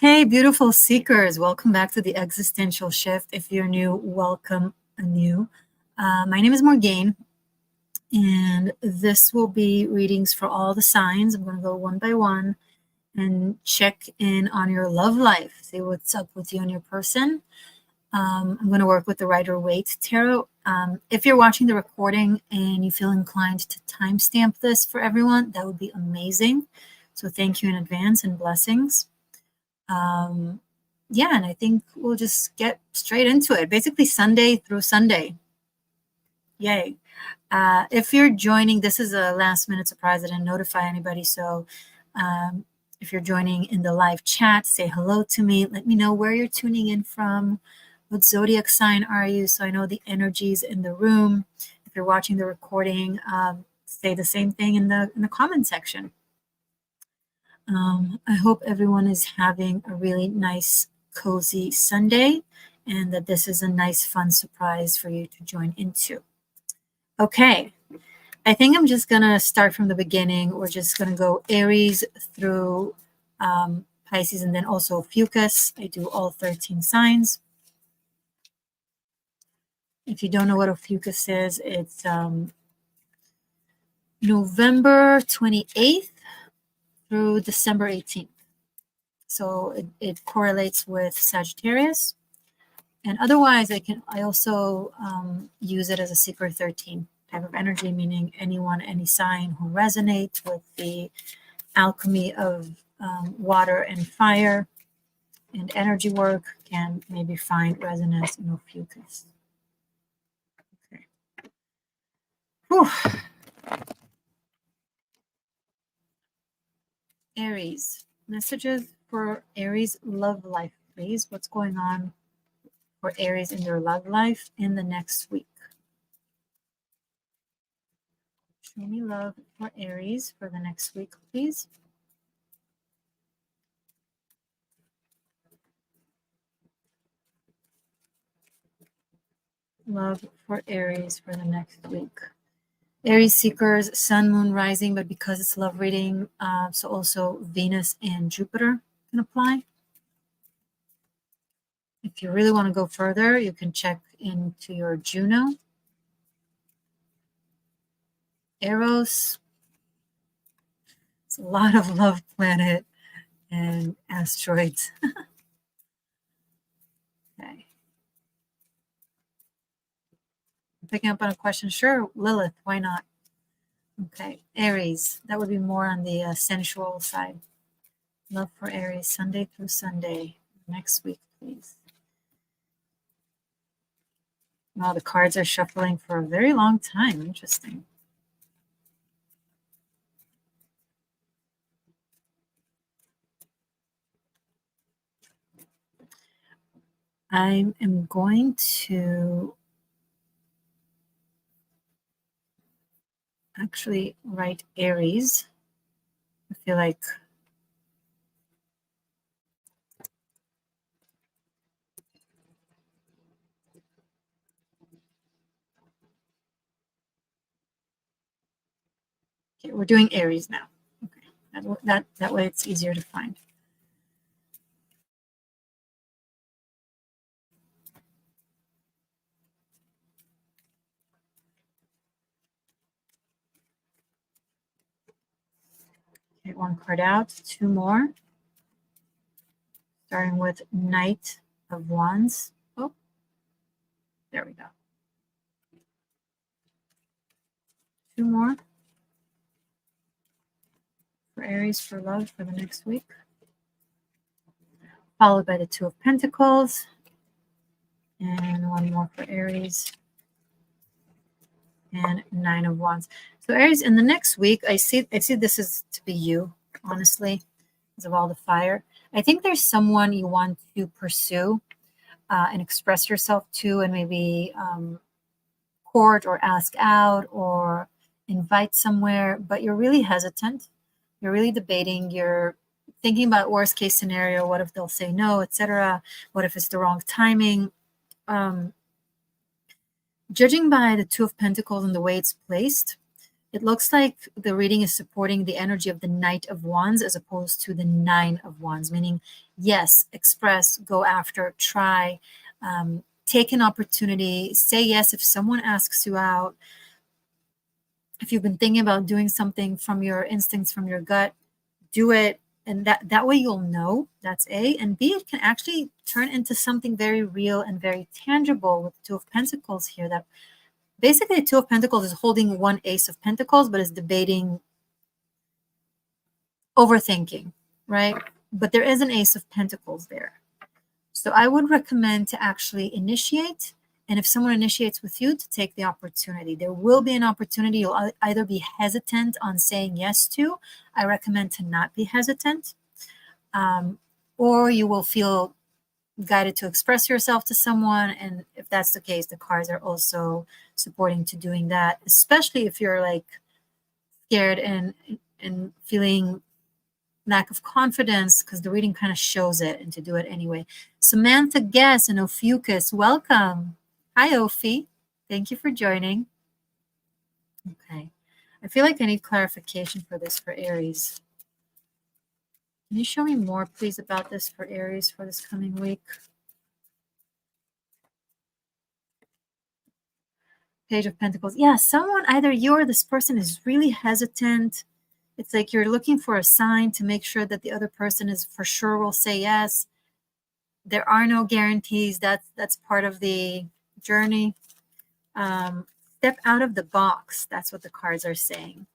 Hey, beautiful seekers. Welcome back to the Existential Shift. If you're new, welcome anew. My name is Morgainne, and this will be readings for all the signs. I'm going to go one by one and check in on your love life, see what's up with you and your person. I'm going to work with the Rider-Waite Tarot. If you're watching the recording and you feel inclined to timestamp this for everyone, that would be amazing. So thank you in advance and blessings. Yeah, and I think we'll just get straight into it. Basically, Sunday through Sunday. Yay. If you're joining, this is a last minute surprise. I didn't notify anybody. So if you're joining in the live chat, say hello to me. Let me know where you're tuning in from. What zodiac sign are you? So I know the energies in the room. If you're watching the recording, say the same thing in the comment section. I hope everyone is having a really nice, cozy Sunday and that this is a nice, fun surprise for you to join into. Okay, I think I'm just going to start from the beginning. We're just going to go Aries through Pisces and then also Fucus. I do all 13 signs. If you don't know what a Fucus is, it's November 28th through December 18th. So it correlates with Sagittarius. And otherwise, I also use it as a secret 13 type of energy, meaning anyone, any sign who resonates with the alchemy of water and fire and energy work can maybe find resonance in Ophiuchus. Okay. Whew. Aries. Messages for Aries love life, please. What's going on for Aries in their love life in the next week? Show me love for Aries for the next week, please. Love for Aries for the next week. Aries seekers, sun, moon, rising, but because it's love reading, so also Venus and Jupiter can apply. If you really want to go further, you can check into your Juno, Eros. It's a lot of love planet and asteroids. Okay. Picking up on a question, sure, Lilith, why not? Okay, Aries, that would be more on the sensual side. Love for Aries, Sunday through Sunday. Next week, please. Wow, the cards are shuffling for a very long time. Interesting. I am going to actually write Aries. I feel like okay, we're doing Aries now. Okay, that way it's easier to find. Okay, one card out, two more. Starting with Knight of Wands. Oh, there we go. Two more for Aries for love for the next week. Followed by the Two of Pentacles. And one more for Aries. And Nine of Wands. So Aries, in the next week, I see this is to be you, honestly, because of all the fire. I think there's someone you want to pursue and express yourself to, and maybe court or ask out or invite somewhere, but you're really hesitant. You're really debating. You're thinking about worst case scenario. What if they'll say no, etc.? What if it's the wrong timing? Judging by the Two of Pentacles and the way it's placed, It looks like the reading is supporting the energy of the Knight of Wands as opposed to the Nine of Wands, meaning, yes, express, go after, try, take an opportunity, say yes if someone asks you out. If you've been thinking about doing something from your instincts, from your gut, do it. And that way you'll know. That's A. And B, it can actually turn into something very real and very tangible with the Two of Pentacles here. That basically the Two of Pentacles is holding one Ace of Pentacles, but is debating, overthinking, right? But there is an Ace of Pentacles there. So I would recommend to actually initiate. And if someone initiates with you, to take the opportunity. There will be an opportunity you'll either be hesitant on saying yes to. I recommend to not be hesitant. Or you will feel guided to express yourself to someone. And if that's the case, the cards are also supporting to doing that, especially if you're like scared and feeling lack of confidence, because the reading kind of shows it, and to do it anyway. Samantha Guess and Ophiuchus, welcome. Hi, Ophi. Thank you for joining. Okay. I feel like I need clarification for this for Aries. Can you show me more, please, about this for Aries for this coming week? Page of Pentacles. Yeah, someone, either you or this person, is really hesitant. It's like you're looking for a sign to make sure that the other person is for sure will say yes. There are no guarantees. That's part of the journey. Step out of the box. That's what the cards are saying.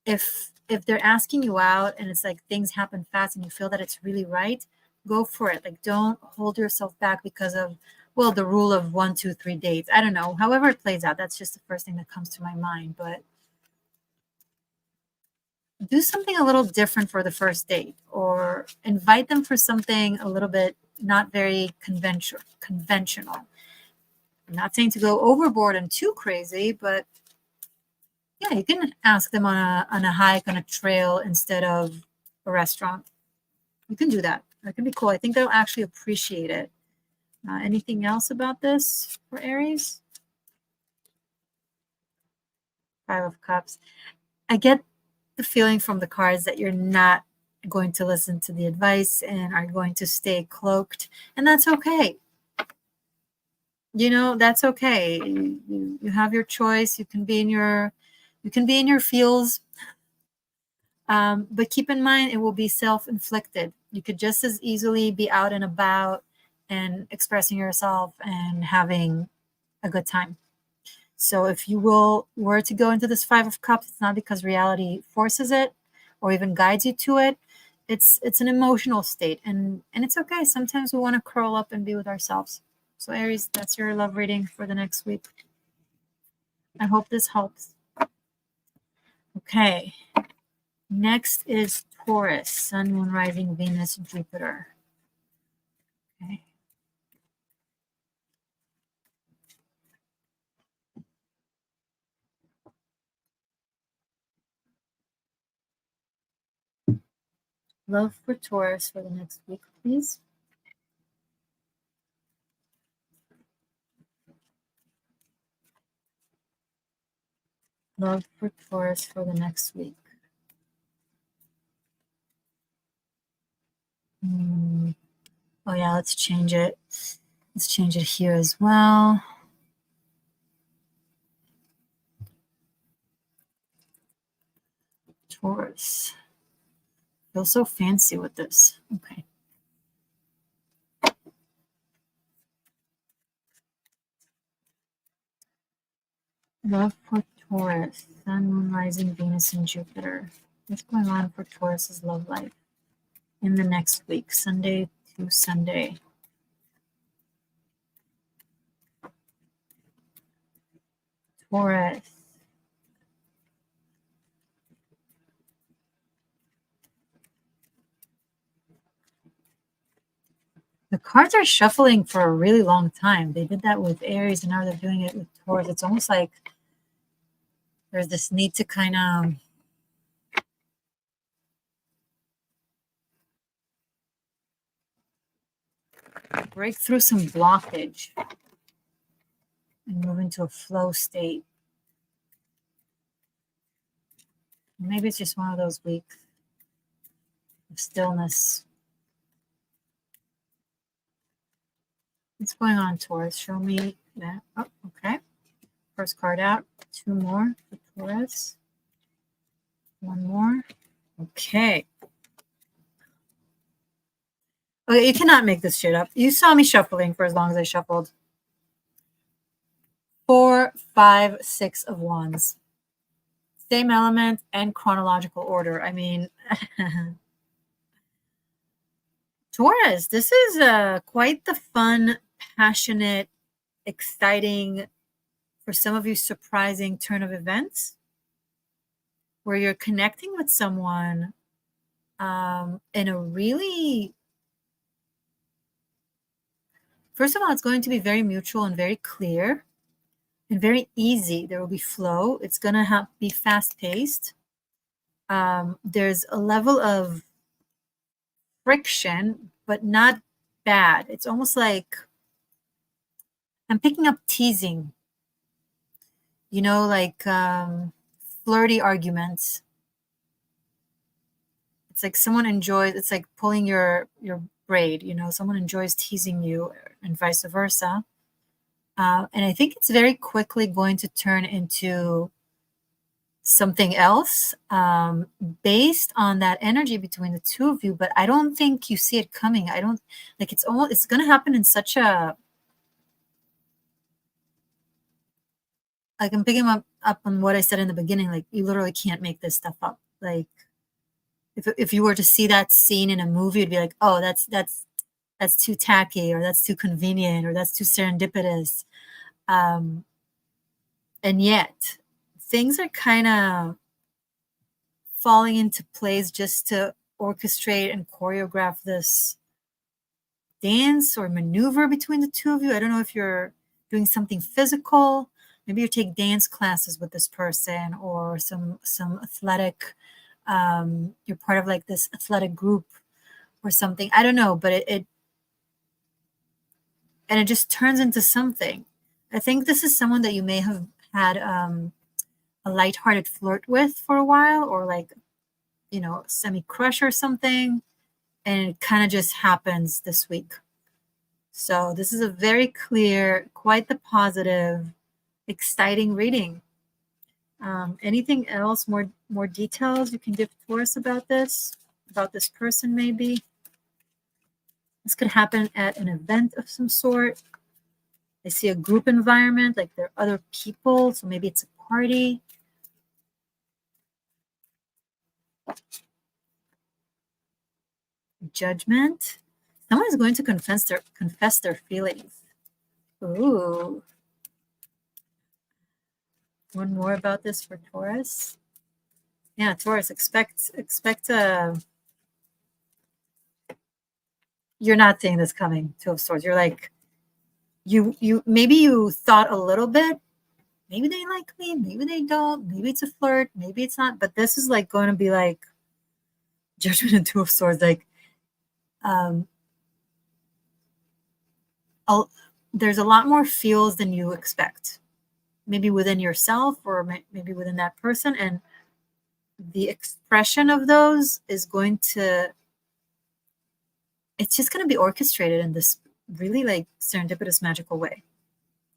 If they're asking you out and it's like things happen fast and you feel that it's really right, go for it. Like, don't hold yourself back because of, well, the rule of 1, 2, 3 dates. I don't know. However it plays out, that's just the first thing that comes to my mind. But do something a little different for the first date, or invite them for something a little bit not very conventional. I'm not saying to go overboard and too crazy, but yeah, you can ask them on a hike, on a trail, instead of a restaurant. You can do that. That can be cool. I think they'll actually appreciate it. Anything else about this for Aries? Five of Cups. I get the feeling from the cards that you're not going to listen to the advice and are going to stay cloaked, and that's okay. You know, that's okay. You have your choice. You can be in your feels. But keep in mind, it will be self-inflicted. You could just as easily be out and about and expressing yourself and having a good time. So if you were to go into this Five of Cups, it's not because reality forces it or even guides you to it. It's an emotional state, and it's okay. Sometimes we want to curl up and be with ourselves. So Aries, that's your love reading for the next week. I hope this helps. Okay. Next is Taurus, Sun, Moon, Rising, Venus, Jupiter. Okay. Love for Taurus for the next week, please. Love for Taurus for the next week. Oh yeah, let's change it. Let's change it here as well. Taurus. Feel so fancy with this. Okay. Love for Taurus, Sun, Moon, Rising, Venus, and Jupiter. What's going on for Taurus's love life in the next week, Sunday to Sunday? Taurus. The cards are shuffling for a really long time. They did that with Aries, and now they're doing it with Taurus. It's almost like there's this need to kind of break through some blockage and move into a flow state. Maybe it's just one of those weeks of stillness. What's going on, Taurus? Show me that. Oh, okay. First card out. 2 more for Taurus. 1 more. Okay. Okay, you cannot make this shit up. You saw me shuffling for as long as I shuffled. 4, 5, 6 of wands. Same element and chronological order. I mean, Taurus, this is quite the fun, passionate, exciting, for some of you, surprising turn of events where you're connecting with someone in a really, first of all, it's going to be very mutual and very clear and very easy. There will be flow. It's going to be fast-paced. There's a level of friction, but not bad. It's almost like I'm picking up teasing, you know, like flirty arguments. It's like someone enjoys, it's like pulling your braid, you know, someone enjoys teasing you and vice versa. And I think it's very quickly going to turn into something else based on that energy between the two of you, but I don't think you see it coming. I don't, like, it's going to happen in such a, like, I'm picking up on what I said in the beginning, like, you literally can't make this stuff up. Like, if you were to see that scene in a movie, you'd be like, oh, that's too tacky, or that's too convenient, or that's too serendipitous. And yet things are kind of falling into place just to orchestrate and choreograph this dance or maneuver between the two of you. I don't know if you're doing something physical. Maybe you take dance classes with this person, or some athletic, you're part of like this athletic group or something. I don't know, but it just turns into something. I think this is someone that you may have had a lighthearted flirt with for a while, or like, you know, semi-crush or something, and it kind of just happens this week. So this is a very clear, quite the positive, exciting reading. Anything else, more details you can give to us about this person? Maybe this could happen at an event of some sort. I see a group environment, like there are other people, so maybe it's a party. Judgment. Someone is going to confess their feelings. Ooh. One more about this for Taurus. Yeah, Taurus, expect you're not seeing this coming, Two of Swords. You're like, you maybe you thought a little bit, maybe they like me, maybe they don't, maybe it's a flirt, maybe it's not, but this is like going to be like Judgment and Two of Swords, like there's a lot more feels than you expect, maybe within yourself or maybe within that person, and the expression of those is going to, it's just going to be orchestrated in this really like serendipitous, magical way.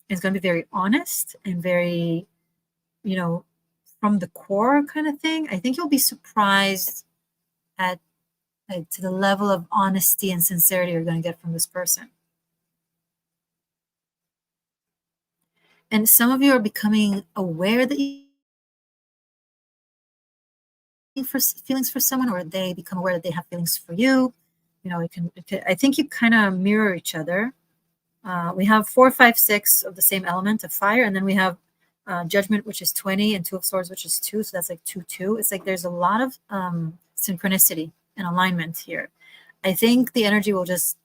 It's going to be very honest and very, you know, from the core kind of thing. I think you'll be surprised at like to the level of honesty and sincerity you're going to get from this person. And some of you are becoming aware that you have feelings for someone, or they become aware that they have feelings for you. You know, I think you kind of mirror each other. We have 4, 5, 6 of the same element of fire, and then we have Judgment, which is 20, and Two of Swords, which is 2. So that's like 2, 2. It's like there's a lot of synchronicity and alignment here. I think the energy will just,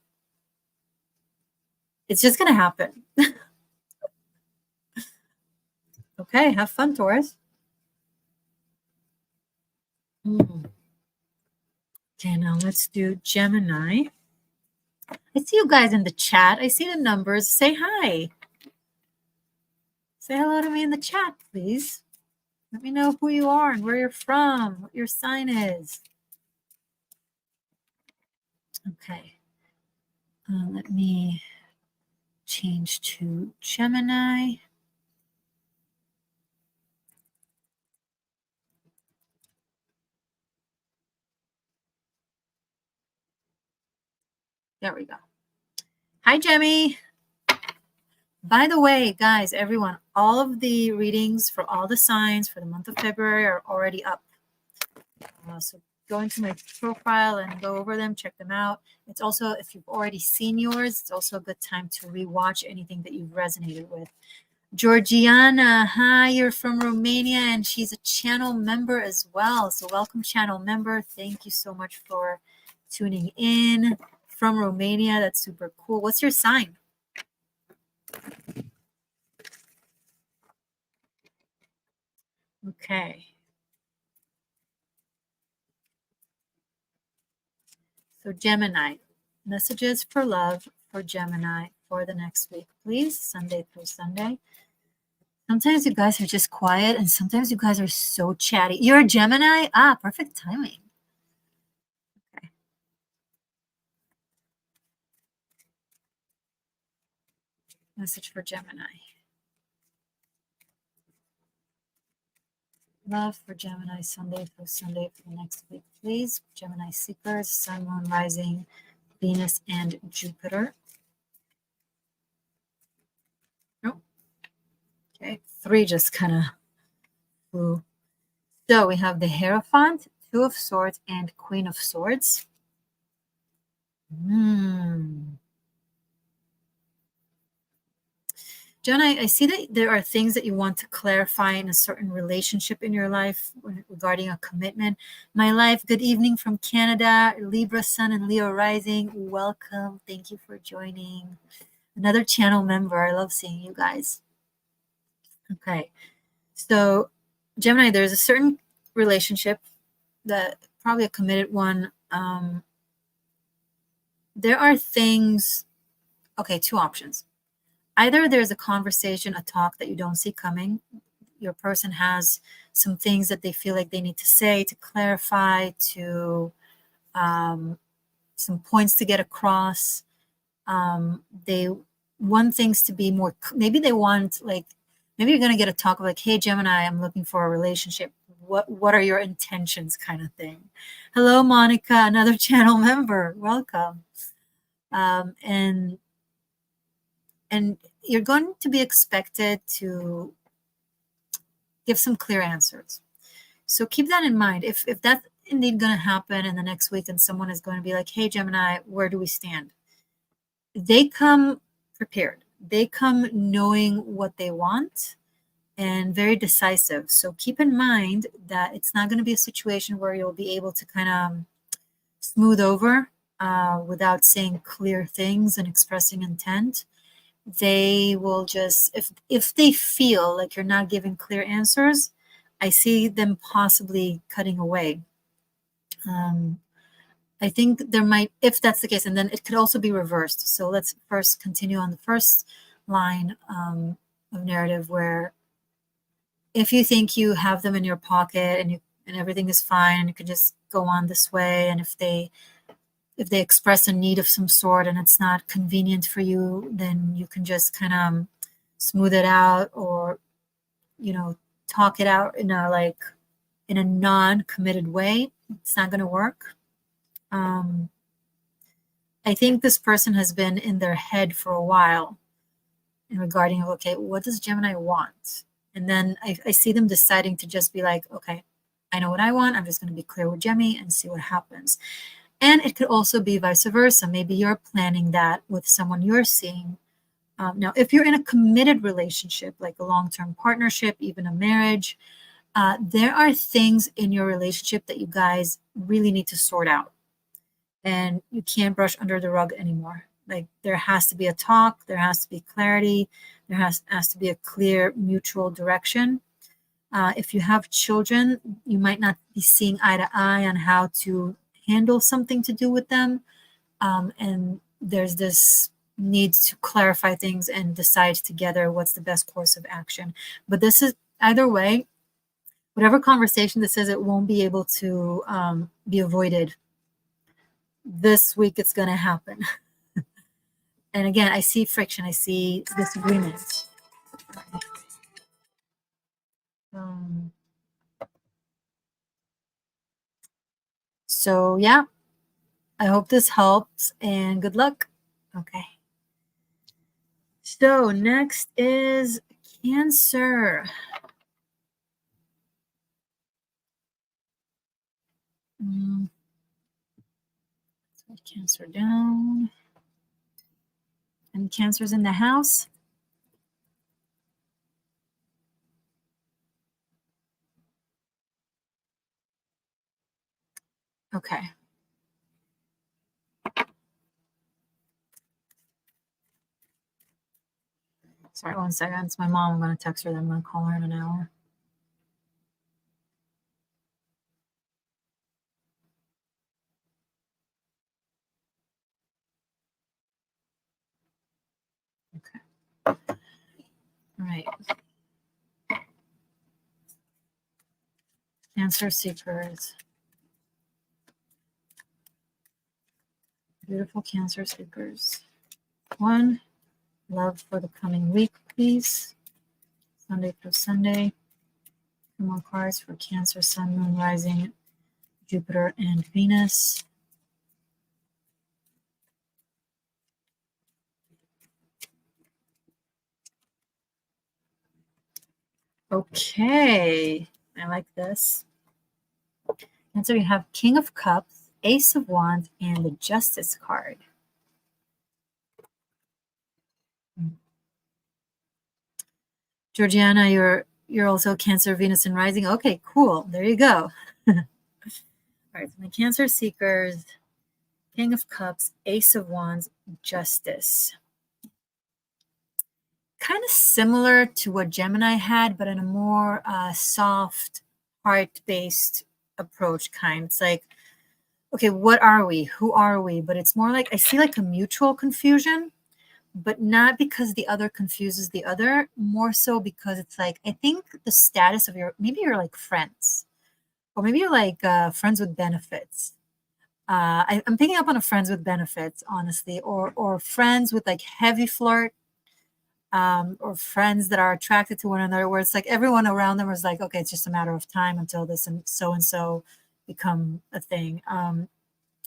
it's just going to happen. Okay, have fun, Taurus. Okay, now let's do Gemini. I see you guys in the chat. I see the numbers. Say hi. Say hello to me in the chat, please. Let me know who you are and where you're from, what your sign is. Okay. Let me change to Gemini. There we go. Hi, Jemmy. By the way, guys, everyone, all of the readings for all the signs for the month of February are already up. So go into my profile and go over them, check them out. It's also, if you've already seen yours, it's also a good time to rewatch anything that you've resonated with. Georgiana, hi, you're from Romania, and she's a channel member as well. So welcome, channel member. Thank you so much for tuning in from Romania. That's super cool. What's your sign? Okay. So Gemini, messages for love for Gemini for the next week, please, Sunday through Sunday. Sometimes you guys are just quiet, and sometimes you guys are so chatty. You're a Gemini? Ah, perfect timing. Okay. Message for Gemini. Love for Gemini, Sunday through Sunday for the next week, please. Gemini seekers, Sun, Moon, Rising, Venus, and Jupiter. Oh, okay. 3 just kind of flew. So we have the Hierophant, 2 of Swords, and Queen of Swords. Gemini, I see that there are things that you want to clarify in a certain relationship in your life regarding a commitment. My life, good evening from Canada, Libra Sun and Leo Rising. Welcome. Thank you for joining. Another channel member. I love seeing you guys. Okay. So, Gemini, there's a certain relationship that probably a committed one. There are things, okay, 2 options. Either there's a conversation, a talk that you don't see coming. Your person has some things that they feel like they need to say, to clarify, to some points to get across. They want things to be more, maybe they want, like, maybe you're going to get a talk of like, hey, Gemini, I'm looking for a relationship. What are your intentions, kind of thing. Hello, Monica, another channel member. Welcome. And you're going to be expected to give some clear answers. So keep that in mind. If that's indeed going to happen in the next week and someone is going to be like, hey, Gemini, where do we stand? They come prepared. They come knowing what they want and very decisive. So keep in mind that it's not going to be a situation where you'll be able to kind of smooth over without saying clear things and expressing intent. They will just, if they feel like you're not giving clear answers, I see them possibly cutting away. I think there might, if that's the case, and then it could also be reversed. So let's first continue on the first line of narrative, where if you think you have them in your pocket and everything is fine and you can just go on this way, and if they express a need of some sort and it's not convenient for you, then you can just kind of smooth it out, or, talk it out in a non-committed way. It's not going to work. I think this person has been in their head for a while in regarding, okay, what does Gemini want? And then I see them deciding to just be like, okay, I know what I want. I'm just going to be clear with Gemini and see what happens. And it could also be vice versa. Maybe you're planning that with someone you're seeing. Now, if you're in a committed relationship, like a long-term partnership, even a marriage, there are things in your relationship that you guys really need to sort out. And you can't brush under the rug anymore. Like, there has to be a talk, there has to be clarity, there has to be a clear mutual direction. If you have children, you might not be seeing eye to eye on how to handle something to do with them. And there's this need to clarify things and decide together what's the best course of action. But this is, either way, whatever conversation this is, it won't be able to be avoided. This week it's going to happen. And again, I see friction. I see disagreement. So yeah, I hope this helps and good luck. Okay. So next is Cancer. Let's put Cancer down. And Cancer's in the house. Okay. Sorry, 1 second. It's my mom. I'm going to text her. Then I'm going to call her in an hour. Okay. All right. Cancer seekers. Beautiful Cancer seekers. 1, love for the coming week, please. Sunday through Sunday. 2 more cards for Cancer, Sun, Moon, Rising, Jupiter, and Venus. Okay, I like this. And so we have King of Cups, Ace of Wands, and the Justice card. Georgiana, you're also Cancer, Venus, and Rising. Okay, cool. There you go. All right, so the Cancer seekers, King of Cups, Ace of Wands, Justice. Kind of similar to what Gemini had, but in a more soft, heart-based approach kind. It's like, okay, what are we? Who are we? But it's more like, I see like a mutual confusion, but not because the other confuses the other, more so because it's like, I think the status of maybe you're like friends, or maybe you're like friends with benefits. I'm picking up on a friends with benefits, honestly, or friends with like heavy flirt, or friends that are attracted to one another, where it's like everyone around them is like, okay, it's just a matter of time until this and so become a thing.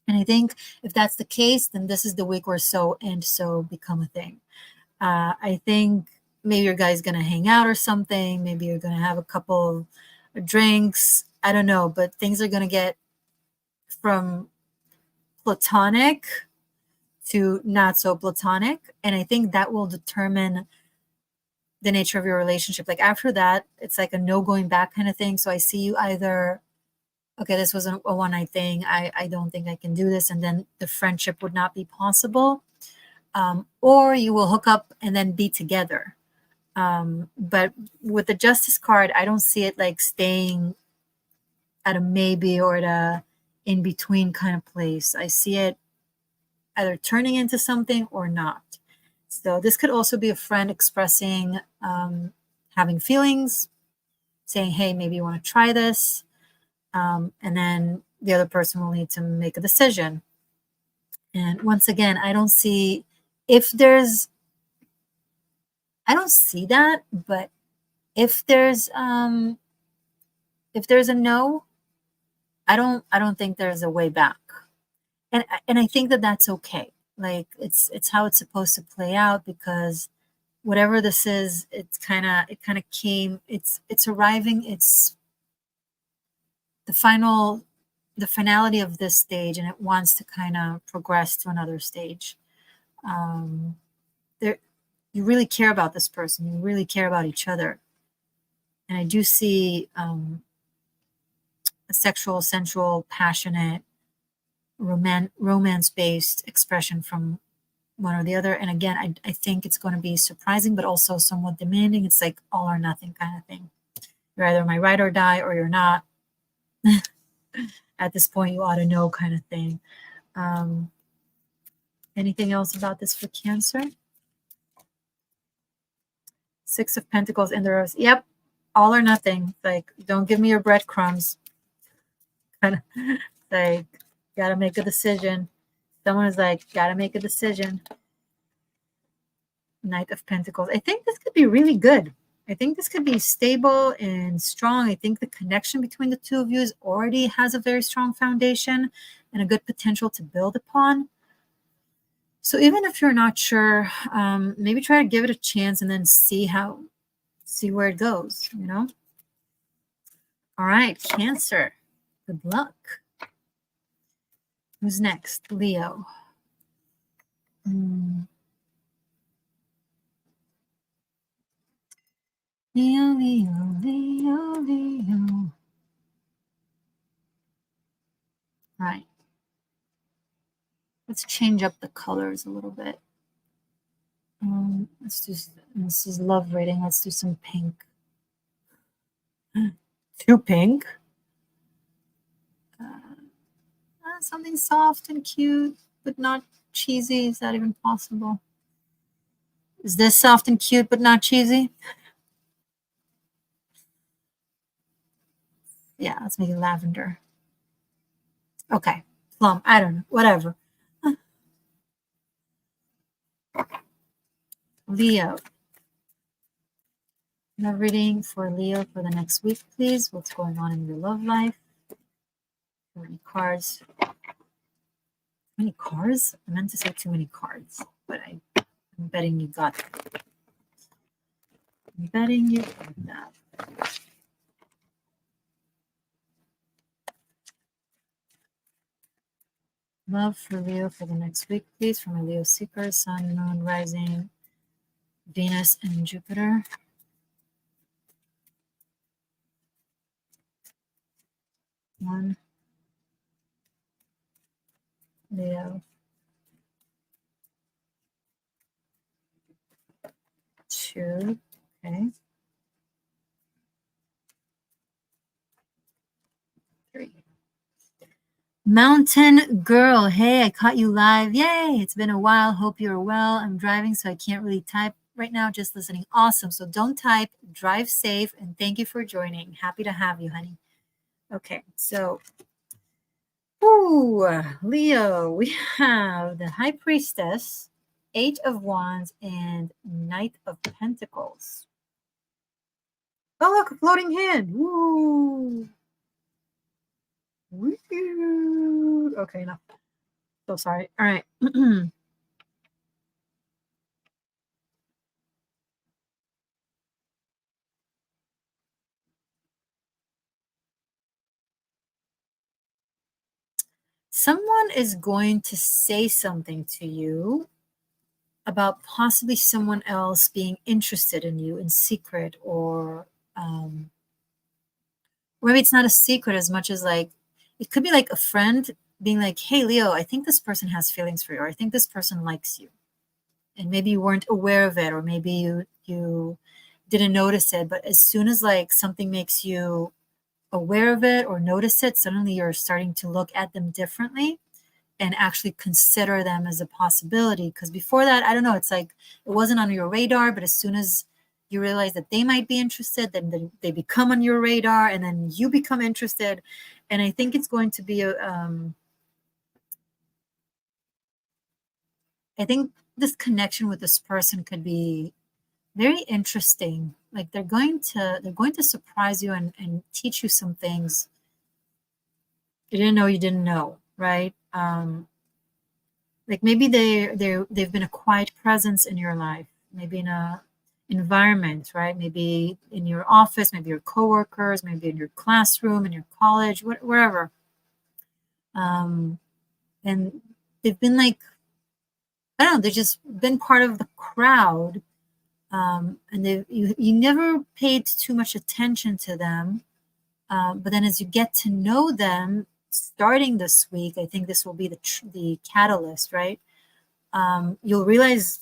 And I think if that's the case, then this is the week where so and so become a thing. I think maybe your guy's going to hang out or something. Maybe you're going to have a couple of drinks. I don't know, but things are going to get from platonic to not so platonic. And I think that will determine the nature of your relationship. Like after that, it's like a no going back kind of thing. So I see you either, okay, this was a one night thing. I don't think I can do this. And then the friendship would not be possible. Or you will hook up and then be together. But with the Justice card, I don't see it like staying at a maybe or at a in between kind of place. I see it either turning into something or not. So this could also be a friend expressing having feelings, saying, hey, maybe you want to try this. And then the other person will need to make a decision. And once again, I don't see that, but if there's a no, I don't think there's a way back. And I think that that's okay. Like it's how it's supposed to play out, because whatever this is, it kind of came, it's arriving, it's the finality of this stage, and it wants to kind of progress to another stage. There, you really care about this person, you really care about each other. And I do see a sexual, sensual, passionate, romance-based expression from one or the other. And again, I think it's going to be surprising, but also somewhat demanding. It's like all or nothing kind of thing. You're either my ride or die, or you're not. At this point, you ought to know kind of thing. Anything else about this for Cancer? 6 of Pentacles in the Rose. Yep. all or nothing. Like, don't give me your breadcrumbs. Kind of like, gotta make a decision. Someone is like, gotta make a decision. Knight of Pentacles. I think this could be really good. I think this could be stable and strong. I think the connection between the two of you already has a very strong foundation and a good potential to build upon. So even if you're not sure, maybe try to give it a chance and then see where it goes, you know? All right, Cancer. Good luck. Who's next? Leo. Leo, Leo, Leo, Leo. All right. Let's change up the colors a little bit. Let's do, this is love reading. Let's do some pink. Too pink. Something soft and cute, but not cheesy. Is that even possible? Is this soft and cute, but not cheesy? Yeah, let's make it lavender. Okay, plum. I don't know. Whatever. Leo. Love reading for Leo for the next week, please. What's going on in your love life? Too many cards. Too many cards? I meant to say too many cards, but I'm betting you got that. I'm betting you got that. Love for Leo for the next week, please, for my Leo seeker, Sun, Moon, Rising, Venus, and Jupiter. One. Leo. 2. Okay. 3. Mountain Girl. Hey, I caught you live. Yay! It's been a while. Hope you're well. I'm driving, so I can't really type right now. Just listening. Awesome. So don't type. Drive safe. And thank you for joining. Happy to have you, honey. Okay. So, Leo, we have the High Priestess, 8 of Wands, and Knight of Pentacles. Oh, look, a floating hand. Woo! Woo! Okay, no. So sorry. All right. Someone is going to say something to you about possibly someone else being interested in you in secret, or maybe it's not a secret as much as like it could be like a friend being like, hey, Leo, I think this person has feelings for you, or I think this person likes you. And maybe you weren't aware of it, or maybe you didn't notice it. But as soon as like something makes you aware of it or notice it, suddenly you're starting to look at them differently and actually consider them as a possibility. Because before that, I don't know, it's like it wasn't on your radar, but as soon as you realize that they might be interested, then they become on your radar, and then you become interested. And I think it's going to be a I think this connection with this person could be very interesting. Like they're going to surprise you and teach you some things you didn't know, right? Like maybe they've been a quiet presence in your life, maybe in a environment, right? Maybe in your office, maybe your coworkers, maybe in your classroom, in your college, wherever. And they've been like, I don't know, they've just been part of the crowd. And you never paid too much attention to them. But then as you get to know them, starting this week, I think this will be the catalyst, right? You'll realize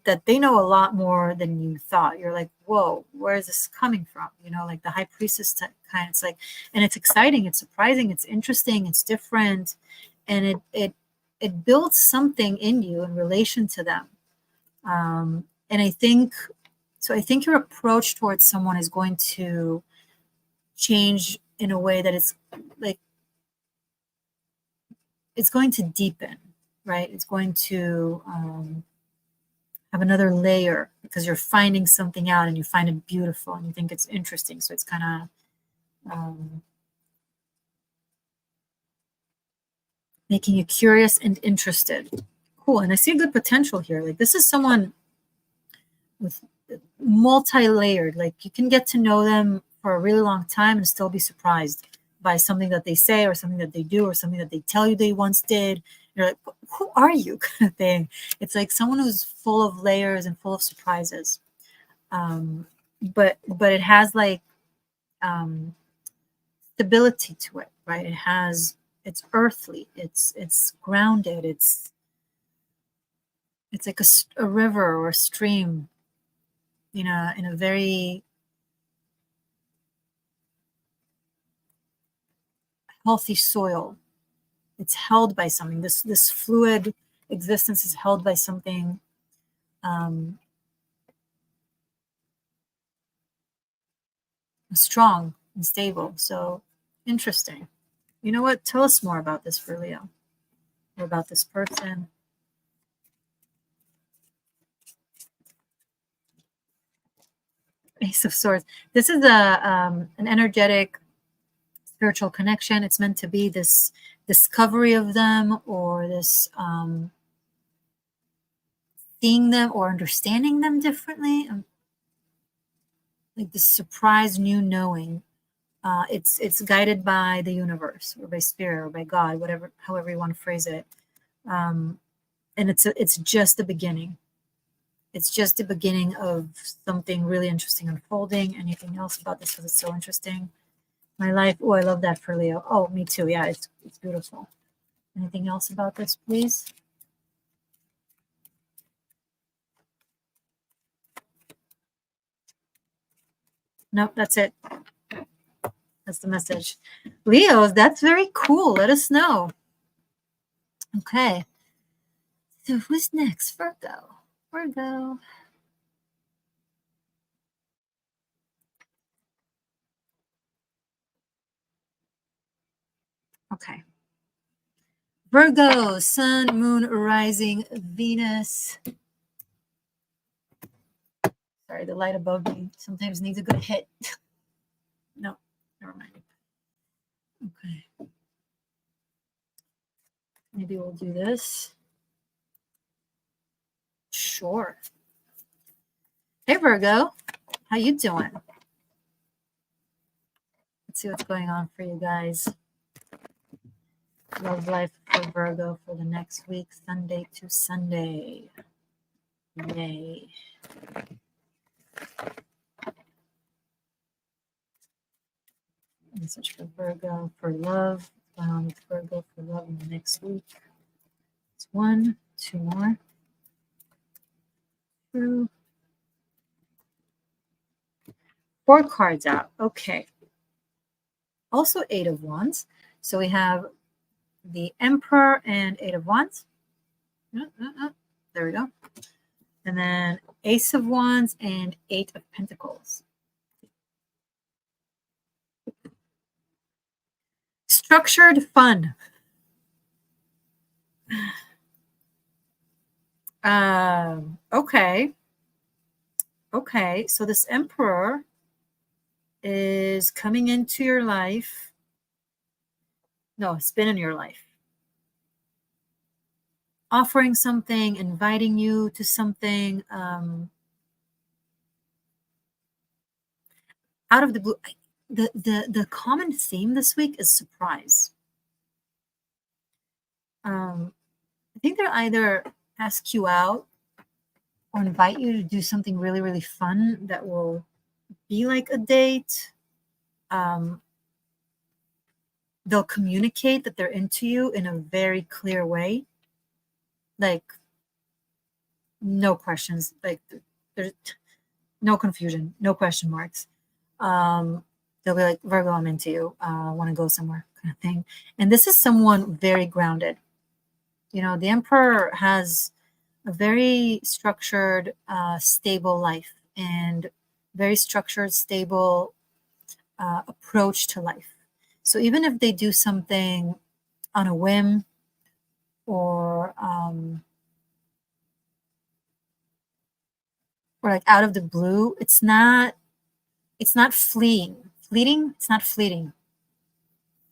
that they know a lot more than you thought. You're like, whoa, where is this coming from? Like the High Priestess kind. It's like, and it's exciting, it's surprising, it's interesting, it's different, and it builds something in you in relation to them. And I think So I think your approach towards someone is going to change in a way that it's like, it's going to deepen, right? It's going to have another layer because you're finding something out and you find it beautiful and you think it's interesting. So it's kind of making you curious and interested. Cool. And I see good potential here. Like, this is someone with multi-layered. Like, you can get to know them for a really long time and still be surprised by something that they say or something that they do or something that they tell you they once did. You're like, who are you, kind of thing. It's like someone who's full of layers and full of surprises. But it has like stability to it, right? It's earthly, it's grounded, it's like a river or a stream, in a very healthy soil. It's held by something. This fluid existence is held by something strong and stable. So interesting. You know what? Tell us more about this for Leo, or about this person. Ace of Swords. This is an energetic spiritual connection. It's meant to be this discovery of them, or this seeing them or understanding them differently. Like this surprise new knowing. It's guided by the universe or by spirit or by God, however you want to phrase it. And it's just the beginning. It's just the beginning of something really interesting unfolding. Anything else about this? Because it's so interesting. My life. Oh, I love that for Leo. Oh, me too. Yeah, it's beautiful. Anything else about this, please? Nope, that's it. That's the message. Leos, that's very cool. Let us know. Okay. So who's next? Virgo. Okay. Virgo, sun, moon, rising, Venus. Sorry, the light above me sometimes needs a good hit. No, never mind. Okay. Maybe we'll do this. Sure. Hey, Virgo. How you doing? Let's see what's going on for you guys. Love life for Virgo for the next week, Sunday to Sunday. Yay. Message for Virgo for love. What's going on with Virgo for love in the next week? It's 1, 2 more. 2. 4 cards out. Okay. Also 8 of Wands. So we have the Emperor and 8 of Wands. There we go. And then Ace of Wands and 8 of Pentacles. Structured fun. Okay. So this Emperor is coming into your life. No, it's been in your life. Offering something, inviting you to something, out of the blue. The common theme this week is surprise. I think they'll either ask you out or invite you to do something really, really fun that will be like a date. They'll communicate that they're into you in a very clear way. Like, no questions. Like, there's no confusion, no question marks. They'll be like, Virgo, I'm into you. I want to go somewhere, kind of thing. And this is someone very grounded. The Emperor has a very structured, stable life. and very structured, stable approach to life. So even if they do something on a whim or like out of the blue, it's not fleeting. It's not fleeting.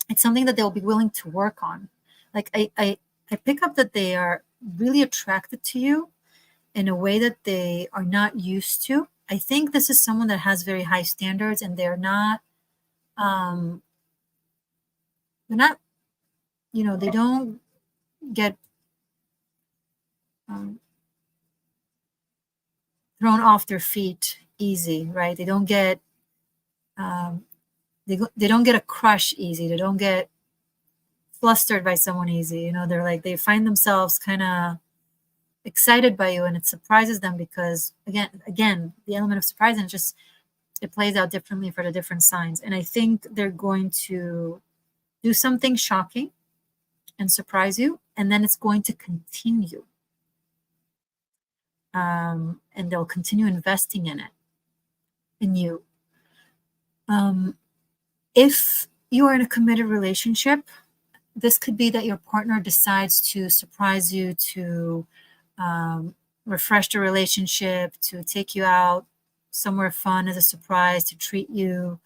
It's something that they'll be willing to work on. Like I pick up that they are really attracted to you in a way that they are not used to. I think this is someone that has very high standards, and they're not, they don't get thrown off their feet easy, right? They don't get, they don't get a crush easy. They don't get flustered by someone easy. They're like, they find themselves kind of excited by you, and it surprises them because again, the element of surprise, and it plays out differently for the different signs. And I think they're going to do something shocking and surprise you, and then it's going to continue. And they'll continue investing in you. If you are in a committed relationship, this could be that your partner decides to surprise you, to refresh the relationship, to take you out somewhere fun as a surprise, to treat you.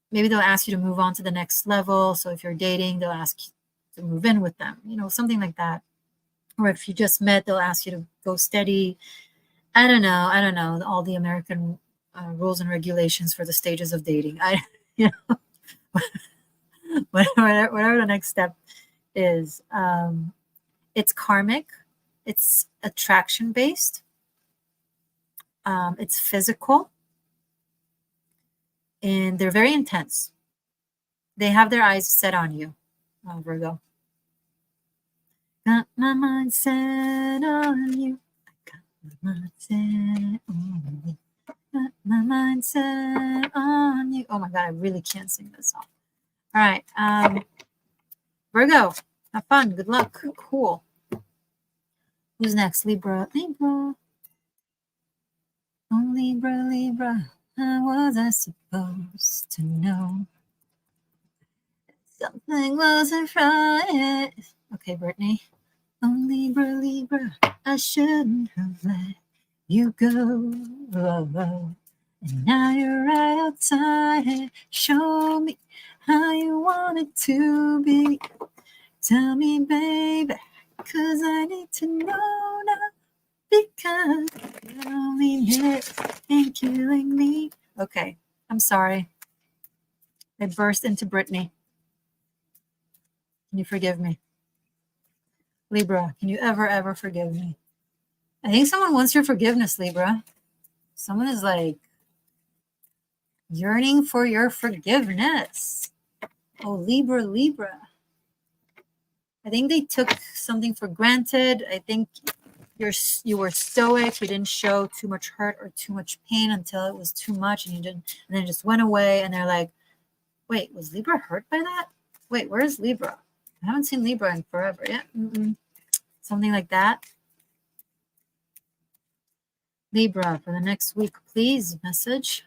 Maybe they'll ask you to move on to the next level. So if you're dating, they'll ask you to move in with them, something like that. Or if you just met, they'll ask you to go steady. I don't know all the American rules and regulations for the stages of dating. Whatever the next step is. It's karmic. It's attraction based. It's physical. And they're very intense. They have their eyes set on you, Virgo. Got my mind set on you. I got my mind set on you. Got my mind set on you. Oh my God, I really can't sing this song. All right. Virgo, have fun. Good luck. Cool. Who's next? Libra. Oh, Libra. How was I supposed to know? Something wasn't right. Okay, Brittany. Oh, Libra, I shouldn't have let you go. And now you're right outside it. Show me how you want it to be. Tell me, baby, 'cause I need to know now. Because you don't mean it ain't killing me. Okay, I'm sorry. I burst into Brittany. Can you forgive me? Libra, can you ever forgive me? I think someone wants your forgiveness, Libra. Someone is like yearning for your forgiveness. Oh, Libra. I think they took something for granted. I think you were stoic. You didn't show too much hurt or too much pain until it was too much, and then it just went away. And they're like, wait, was Libra hurt by that? Wait, where's Libra? I haven't seen Libra in forever yet. Something like that. Libra, for the next week, please, message.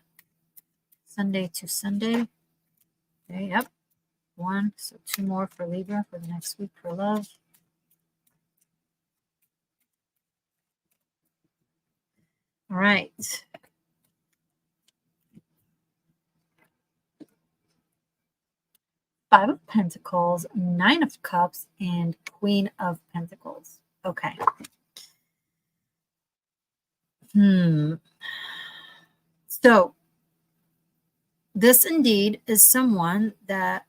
Sunday to Sunday. Okay, yep. 1, so 2 more for Libra for the next week for love. All right. Five of Pentacles, 9 of Cups, and Queen of Pentacles. Okay. So this indeed is someone that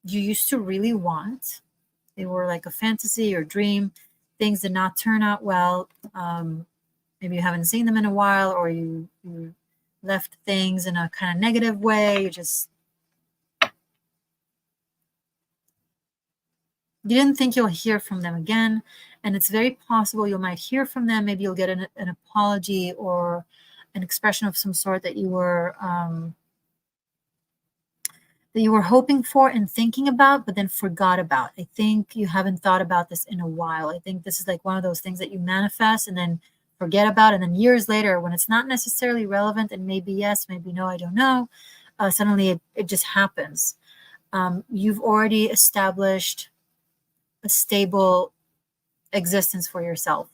you used to really want. They were like a fantasy or dream. Things did not turn out well. Maybe you haven't seen them in a while, or you left things in a kind of negative way. You didn't think you'll hear from them again. And it's very possible you might hear from them. Maybe you'll get an apology or an expression of some sort that you were hoping for and thinking about, but then forgot about. I think you haven't thought about this in a while. I think this is like one of those things that you manifest, and then forget about, and then years later, when it's not necessarily relevant, and maybe yes, maybe no, I don't know, suddenly it just happens. You've already established a stable existence for yourself.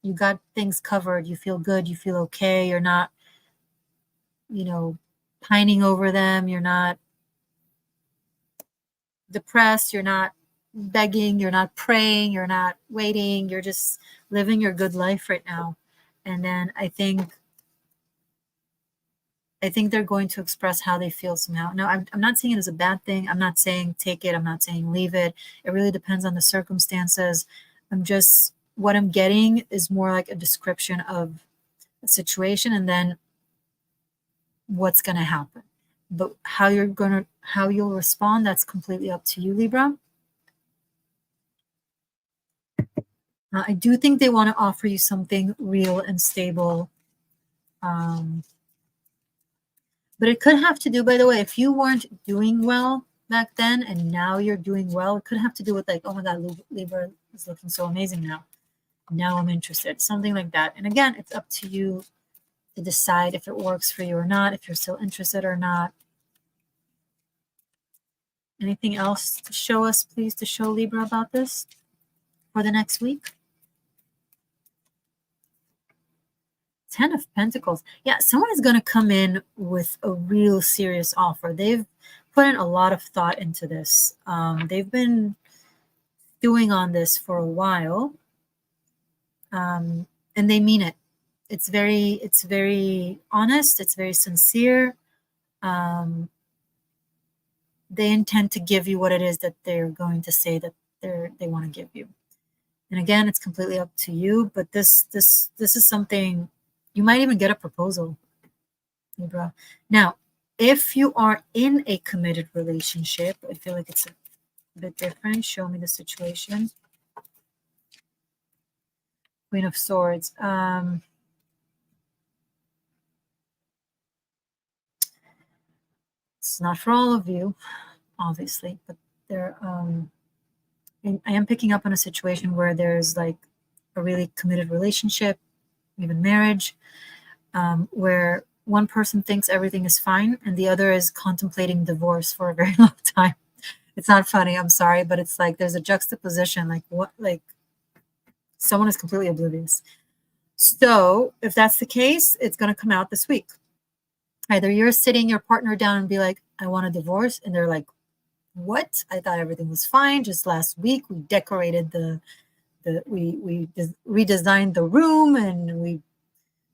You got things covered. You feel good. You feel okay. You're not, pining over them. You're not depressed. You're not begging. You're not praying. You're not waiting. You're just living your good life right now. And then I think they're going to express how they feel somehow. No, I'm not saying it is a bad thing. I'm not saying take it. I'm not saying leave it. It really depends on the circumstances. What I'm getting is more like a description of a situation and then what's going to happen. But how you'll respond, that's completely up to you, Libra. I do think they want to offer you something real and stable. But it could have to do, by the way, if you weren't doing well back then and now you're doing well, it could have to do with like, oh my God, Libra is looking so amazing now. Now I'm interested, something like that. And again, it's up to you to decide if it works for you or not, if you're still interested or not. Anything else to show us, please, to show Libra about this for the next week? 10 of Pentacles. Yeah, someone is going to come in with a real serious offer. They've put in a lot of thought into this. They've been doing on this for a while, and they mean it. It's very honest. It's very sincere. They intend to give you what it is that they're going to say that they want to give you. And again, it's completely up to you. But this is something. You might even get a proposal, Libra. Now, if you are in a committed relationship, I feel like it's a bit different. Show me the situation. Queen of Swords. It's not for all of you, obviously, but there. I am picking up on a situation where there's like a really committed relationship, even marriage, where one person thinks everything is fine and the other is contemplating divorce for a very long time. It's not funny, I'm sorry, but it's like there's a juxtaposition, like someone is completely oblivious. So if that's the case, it's going to come out this week. Either you're sitting your partner down and be like, I want a divorce, and they're like, what? I thought everything was fine. Just last week we decorated we redesigned the room and we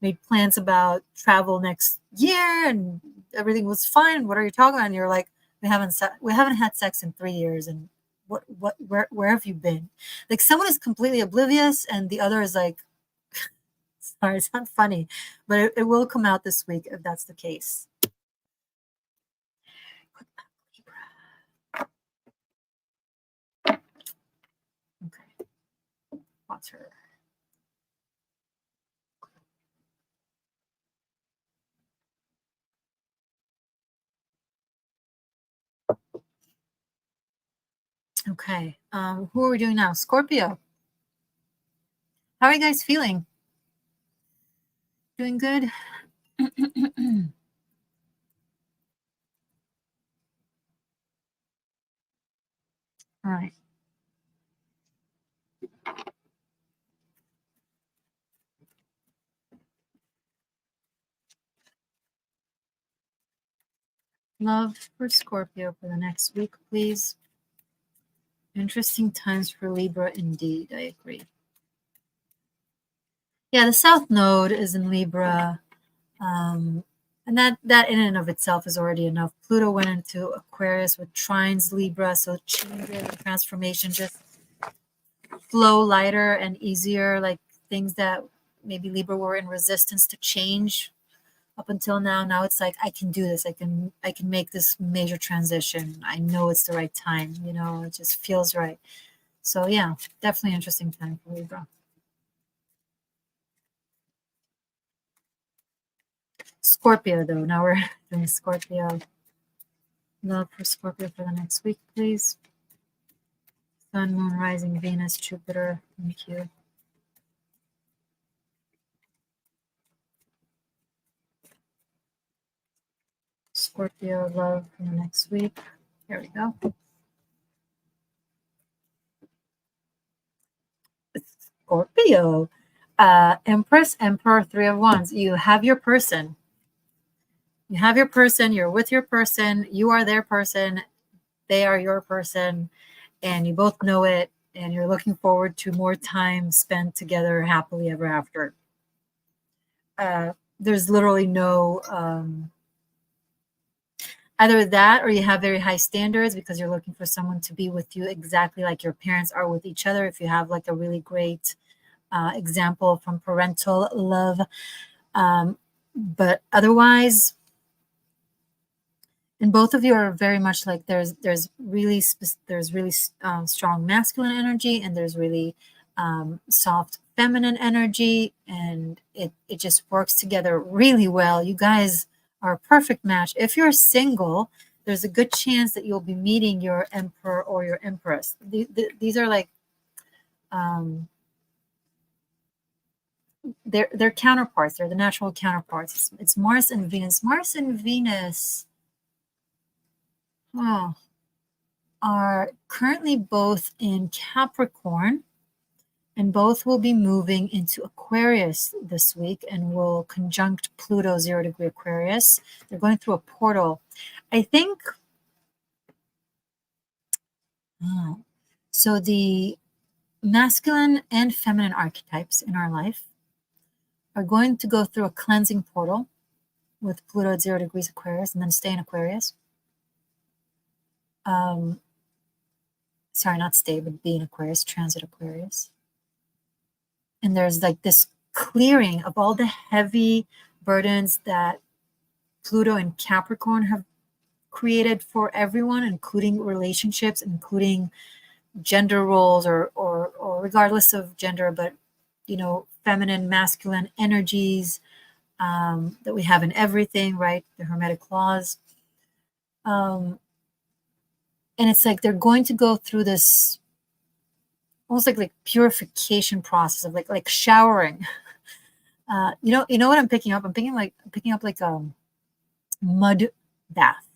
made plans about travel next year and everything was fine. What are you talking about? And you're like, we haven't had sex in 3 years. And where have you been? Like someone is completely oblivious and the other is like, sorry, it's not funny, but it will come out this week if that's the case. Okay. Watch her. Okay. Who are we doing now? Scorpio. How are you guys feeling? Doing good? All right. Love for Scorpio for the next week, please. Interesting times for Libra indeed. I agree. Yeah, the South Node is in Libra. And that in and of itself is already enough. Pluto went into Aquarius with trines Libra, so changes and transformation just flow lighter and easier, like things that maybe Libra were in resistance to change up until now. Now it's like, I can do this. I can make this major transition. I know it's the right time. It just feels right. So yeah, definitely interesting time for Libra. Scorpio, though. Now we're doing Scorpio. Love for Scorpio for the next week, please. Sun, Moon, Rising, Venus, Jupiter. Thank you. Scorpio love for the next week. Here we go. Scorpio. Empress, Emperor, Three of Wands. You have your person. You have your person. You're with your person. You are their person. They are your person. And you both know it. And you're looking forward to more time spent together happily ever after. There's literally no... either that or you have very high standards because you're looking for someone to be with you exactly like your parents are with each other. If you have like a really great example from parental love. But otherwise, and both of you are very much like there's really strong masculine energy and there's really soft feminine energy, and it just works together really well. You guys are a perfect match. If you're single, there's a good chance that you'll be meeting your emperor or your empress. These are like they're counterparts. They're the natural counterparts. It's Mars and Venus. Mars and Venus are currently both in Capricorn, and both will be moving into Aquarius this week and will conjunct Pluto 0 degree Aquarius. They're going through a portal. I think, so the masculine and feminine archetypes in our life are going to go through a cleansing portal with Pluto at 0 degrees Aquarius and then stay in Aquarius. Sorry, not stay, but be in Aquarius, transit Aquarius. And there's like this clearing of all the heavy burdens that Pluto and Capricorn have created for everyone, including relationships, including gender roles or regardless of gender, but, you know, feminine, masculine energies that we have in everything, right? The Hermetic laws. And it's like they're going to go through this almost like purification process of like showering. You know what I'm picking up? I'm picking up like a mud bath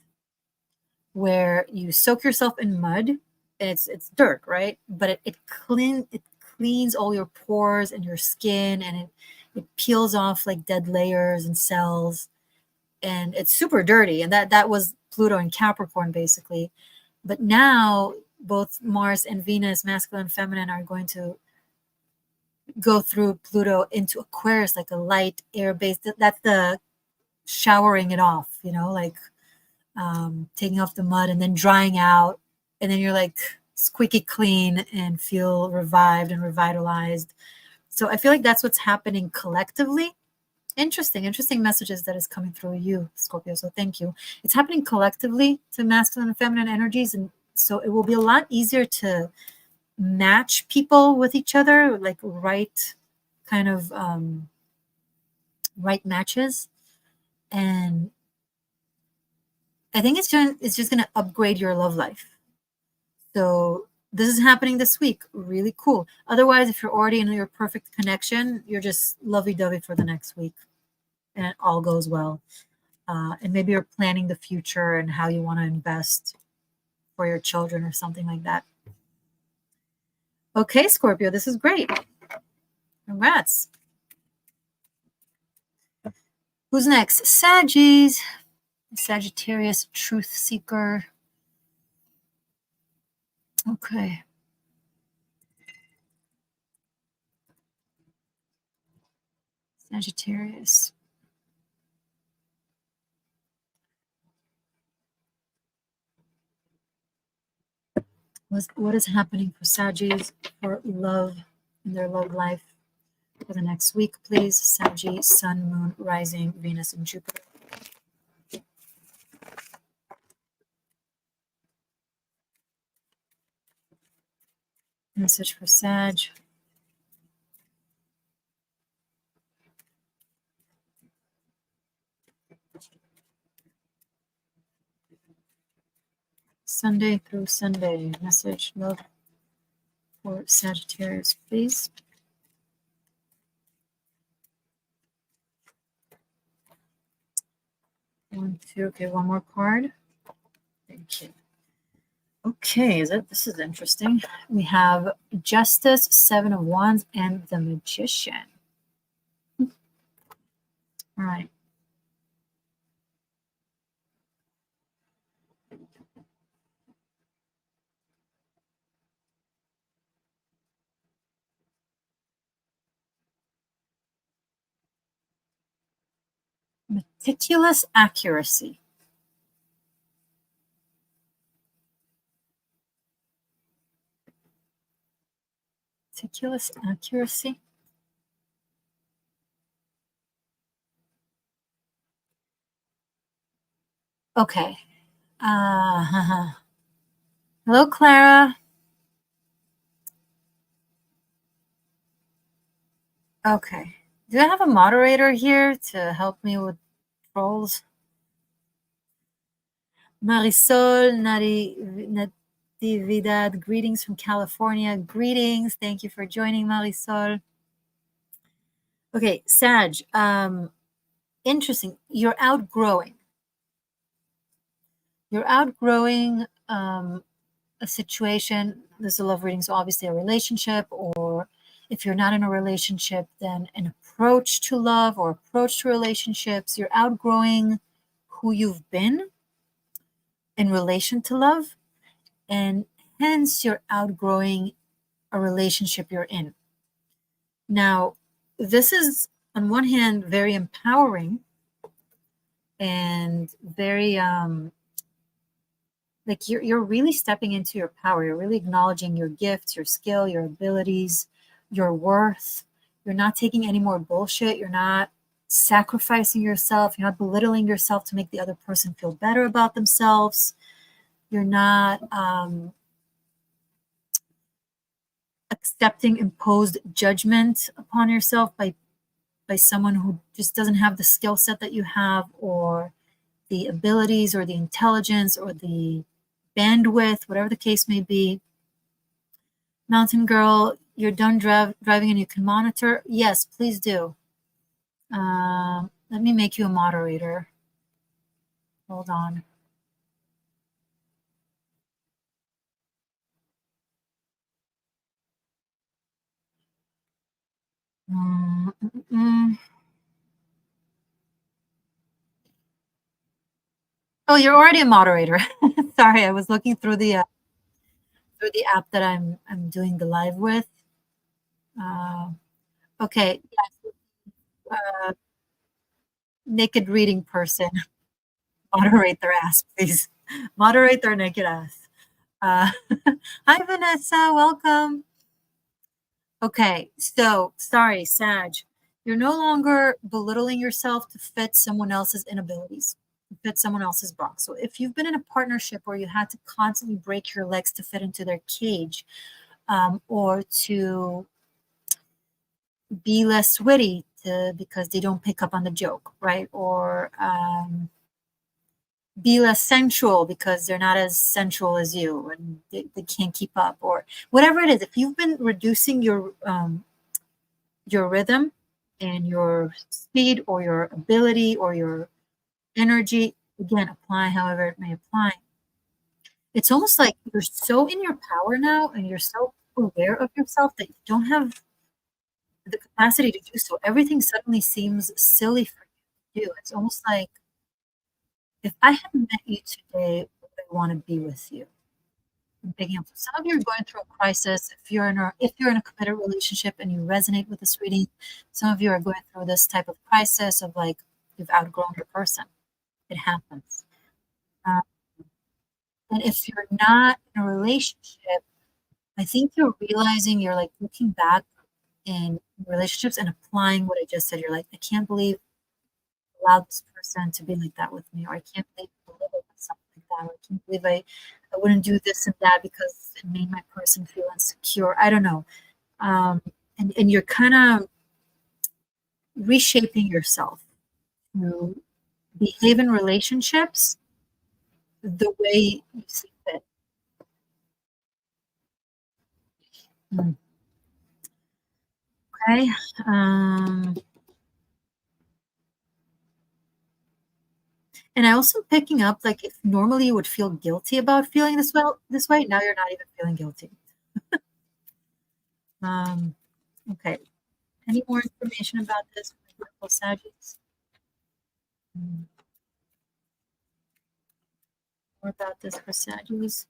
where you soak yourself in mud. And it's dirt, right? But it cleans all your pores and your skin, and it peels off like dead layers and cells, and it's super dirty. And that was Pluto and Capricorn basically. But now both Mars and Venus, masculine and feminine, are going to go through Pluto into Aquarius, like a light air-based. That's the showering it off, you know, like taking off the mud and then drying out. And then you're like squeaky clean and feel revived and revitalized. So I feel like that's what's happening collectively. Interesting messages that is coming through you, Scorpio. So thank you. It's happening collectively to masculine and feminine energies. And so it will be a lot easier to match people with each other, like right kind of right matches. And I think it's just going to upgrade your love life. So this is happening this week. Really cool. Otherwise, if you're already in your perfect connection, you're just lovey-dovey for the next week and it all goes well. And maybe you're planning the future and how you want to invest for your children or something like that. Okay, Scorpio, this is great. Congrats. Who's next? Saggies. Sagittarius, truth seeker. Okay. Sagittarius. What is happening for Saggies for love in their love life for the next week, please? Saggy, Sun, Moon, Rising, Venus, and Jupiter. Message for Sag. Sunday through Sunday. Message, love for Sagittarius, please. 1, 2. Okay, one more card. Thank you. Okay, this is interesting. We have Justice, 7 of Wands, and the Magician. All right. Meticulous accuracy. Meticulous accuracy. Okay. Hello, Clara. Okay. Do I have a moderator here to help me with trolls? Marisol Natividad, greetings from California. Greetings. Thank you for joining, Marisol. Okay, Sag, interesting. You're outgrowing. You're outgrowing a situation. This is a love reading, so obviously a relationship, or if you're not in a relationship, then an approach to love or approach to relationships. You're outgrowing who you've been in relation to love, and hence you're outgrowing a relationship you're in. Now, this is on one hand very empowering and very like you're really stepping into your power. You're really acknowledging your gifts, your skill, your abilities, your worth. You're not taking any more bullshit. You're not sacrificing yourself. You're not belittling yourself to make the other person feel better about themselves. You're not accepting imposed judgment upon yourself by someone who just doesn't have the skill set that you have, or the abilities, or the intelligence, or the bandwidth, whatever the case may be. Mountain Girl, you're done driving and you can monitor? Yes, please do. Let me make you a moderator. Hold on. Oh, you're already a moderator. Sorry, I was looking through the app that I'm doing the live with. Okay, yes. Naked reading person, moderate their ass, please. Moderate their naked ass. Hi, Vanessa. Welcome. Okay, so sorry, Sag. You're no longer belittling yourself to fit someone else's inabilities, to fit someone else's box. So if you've been in a partnership where you had to constantly break your legs to fit into their cage, or to be less witty because they don't pick up on the joke, right? Or be less sensual because they're not as sensual as you and they can't keep up, or whatever it is. If you've been reducing your rhythm and your speed or your ability or your energy, again, apply however it may apply. It's almost like you're so in your power now and you're so aware of yourself that you don't have the capacity to do so. Everything suddenly seems silly for you to do. It's almost like, if I had met you today, would I want to be with you? I'm picking up. Some of you are going through a crisis. If you're in a committed relationship and you resonate with this reading, some of you are going through this type of crisis of like you've outgrown your person. It happens. Um, and if you're not in a relationship, I think you're realizing, you're like looking back in relationships and applying what I just said. You're like, I can't believe I allowed this person to be like that with me, or I can't believe I lived with something like that, or I can't believe I wouldn't do this and that because it made my person feel insecure. I don't know. And you're kind of reshaping yourself to behave in relationships the way you see fit. Okay. And I also picking up, like, if normally you would feel guilty about feeling this way, now you're not even feeling guilty. Okay. Any more information about this for Sagittarius? More about this for Sagittarius?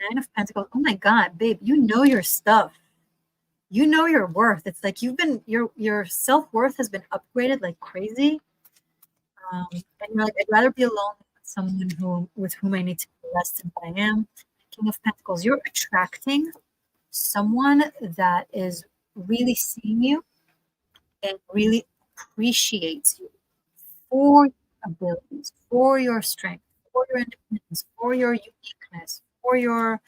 Nine of Pentacles. Oh my God, babe, you know your stuff. You know your worth. It's like your self-worth has been upgraded like crazy. And you're like, I'd rather be alone with someone with whom I need to be less than what I am. King of Pentacles, you're attracting someone that is really seeing you and really appreciates you for your abilities, for your strength, for your independence, for your uniqueness, for your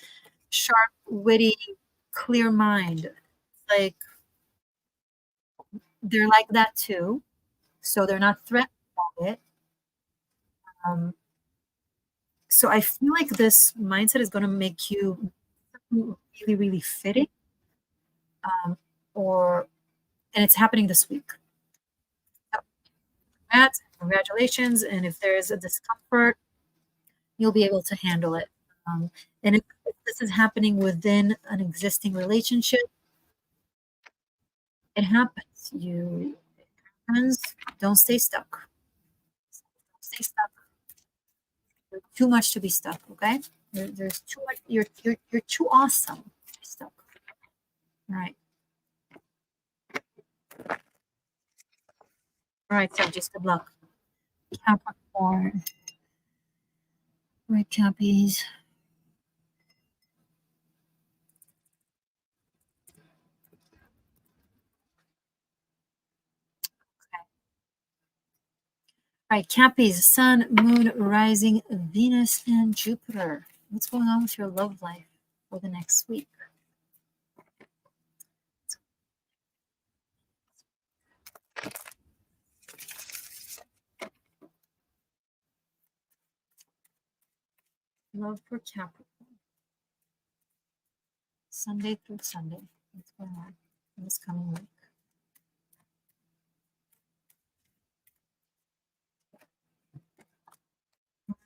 sharp, witty, clear mind. Like, they're like that too. So they're not threatened by it. So I feel like this mindset is going to make you really, really fitting. And it's happening this week. So, congratulations. And if there is a discomfort, you'll be able to handle it. And if this is happening within an existing relationship, it happens. It happens. Don't stay stuck. Don't stay stuck. There's too much to be stuck. Okay. There's too much. You're too awesome to be stuck. All right. All right, so just good luck. Capricorn. Right, Cappies. Okay. All right, Cappies, Sun, Moon, Rising, Venus, and Jupiter. What's going on with your love life for the next week? Love for Capricorn. Sunday through Sunday. What's going on in this coming week?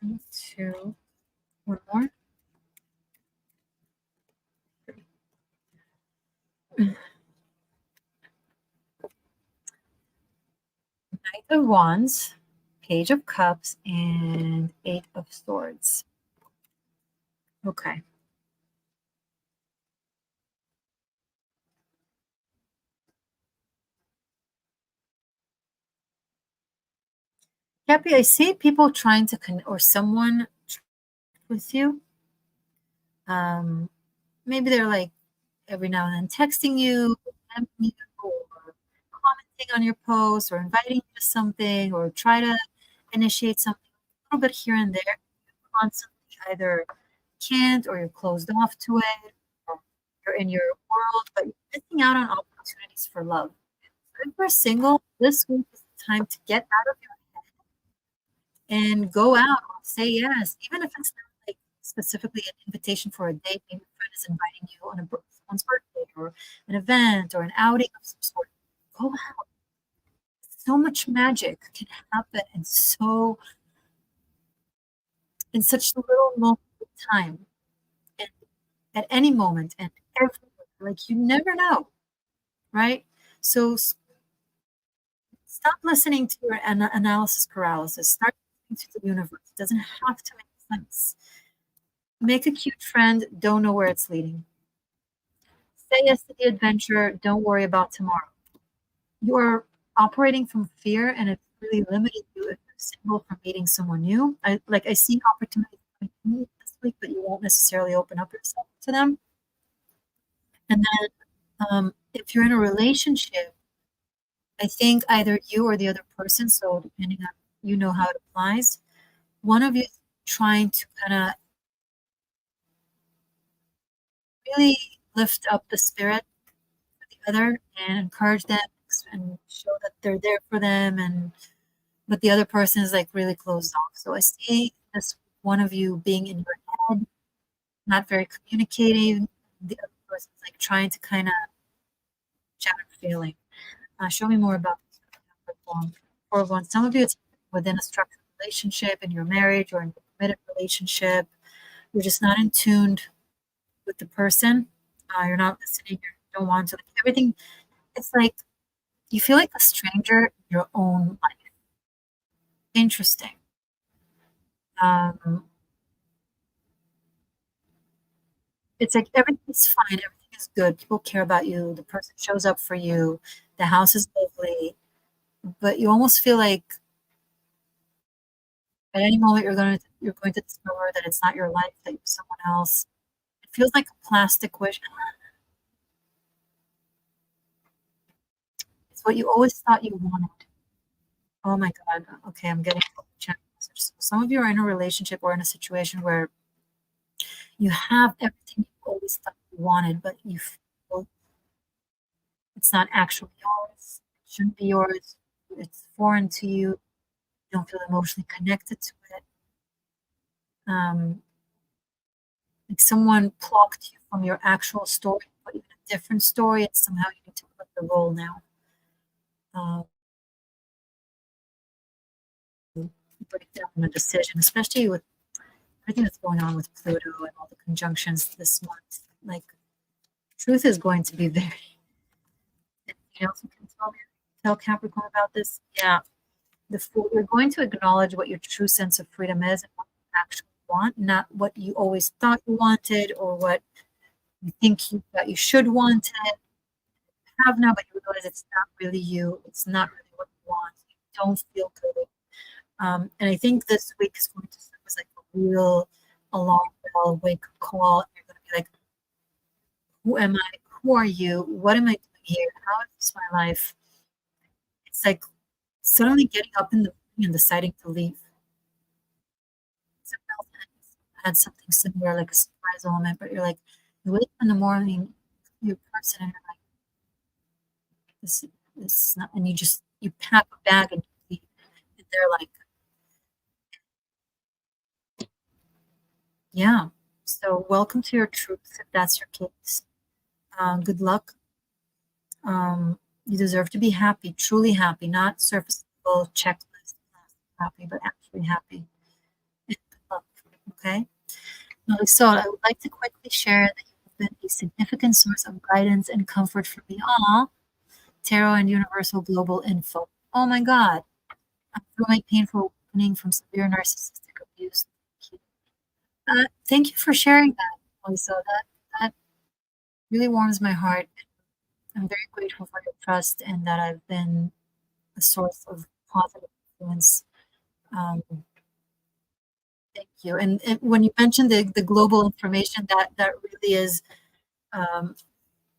One, two, one more. Knight of Wands, Page of Cups, and Eight of Swords. Okay. Cappy, I see people trying to or someone with you. Maybe they're like every now and then texting you, or commenting on your posts, or inviting you to something, or try to initiate something a little bit here and there. You constantly either can't, or you're closed off to it, or you're in your world, but you're missing out on opportunities for love. If you're single, this week is the time to get out of your and go out or say yes, even if it's not like specifically an invitation for a date. Maybe a friend is inviting you on someone's birthday or an event or an outing of some sort. Go out. So much magic can happen in such little moment of time, and at any moment and everywhere. Like, you never know, right? So stop listening to your analysis paralysis. Start listening to the universe. It doesn't have to make sense. Make a cute friend. Don't know where it's leading. Say yes to the adventure. Don't worry about tomorrow. You're operating from fear, and it's really limiting you if you're single from meeting someone new. I see opportunities coming this week, but you won't necessarily open up yourself to them. And then if you're in a relationship, I think either you or the other person, so depending on how it applies, one of you is trying to kind of really lift up the spirit of the other and encourage them and show that they're there for them, but the other person is like really closed off. So I see this one of you being in your head, not very communicating. The other person's like trying to kind of chat and failing. Show me more about this. Or one. Some of you, it's within a structured relationship, in your marriage, or in a committed relationship. You're just not in tune with the person. You're not listening. You don't want to. Like, everything. It's like you feel like a stranger in your own life. Interesting. Um, it's like everything is fine. Everything is good. People care about you. The person shows up for you. The house is lovely, but you almost feel like at any moment you're going to discover that it's not your life, that you're someone else. It feels like a plastic wish. It's what you always thought you wanted. Oh my God. Okay, I'm getting chat messages. Some of you are in a relationship or in a situation where you have everything you always thought you wanted, but you feel it's not actually yours. It shouldn't be yours. It's foreign to you. You don't feel emotionally connected to it. Like someone plucked you from your actual story, put you in a different story, and somehow you need to play the role now. Break down a decision, especially with everything that's going on with Pluto and all the conjunctions this month. Like, truth is going to be very. Anything else you can tell Capricorn about this? Yeah, the Fool. You're going to acknowledge what your true sense of freedom is and what you actually want, not what you always thought you wanted or what you think that you should want it. You have now, but you realize it's not really you. It's not really what you want. You don't feel good. And I think this week is going to serve as like a real alarm bell, wake up call. You're going to be like, who am I? Who are you? What am I doing here? How is this my life? It's like suddenly getting up in the morning and deciding to leave. Someone else had something similar, like a surprise element, but you're like, you wake up in the morning, you're a person, and you're like, this is not, and you pack a bag and you leave. And they're like, yeah. So welcome to your truth, if that's your case. Good luck. You deserve to be happy, truly happy, not surface level checklist happy, but actually happy. And good luck. Okay. Now, so I would like to quickly share that you've been a significant source of guidance and comfort for me. All tarot and universal global info. Oh my God. I'm through my painful awakening from severe narcissistic abuse. Thank you for sharing that, Lisa. That really warms my heart. I'm very grateful for your trust and that I've been a source of positive influence. Um, thank you. And when you mentioned the global information, that really is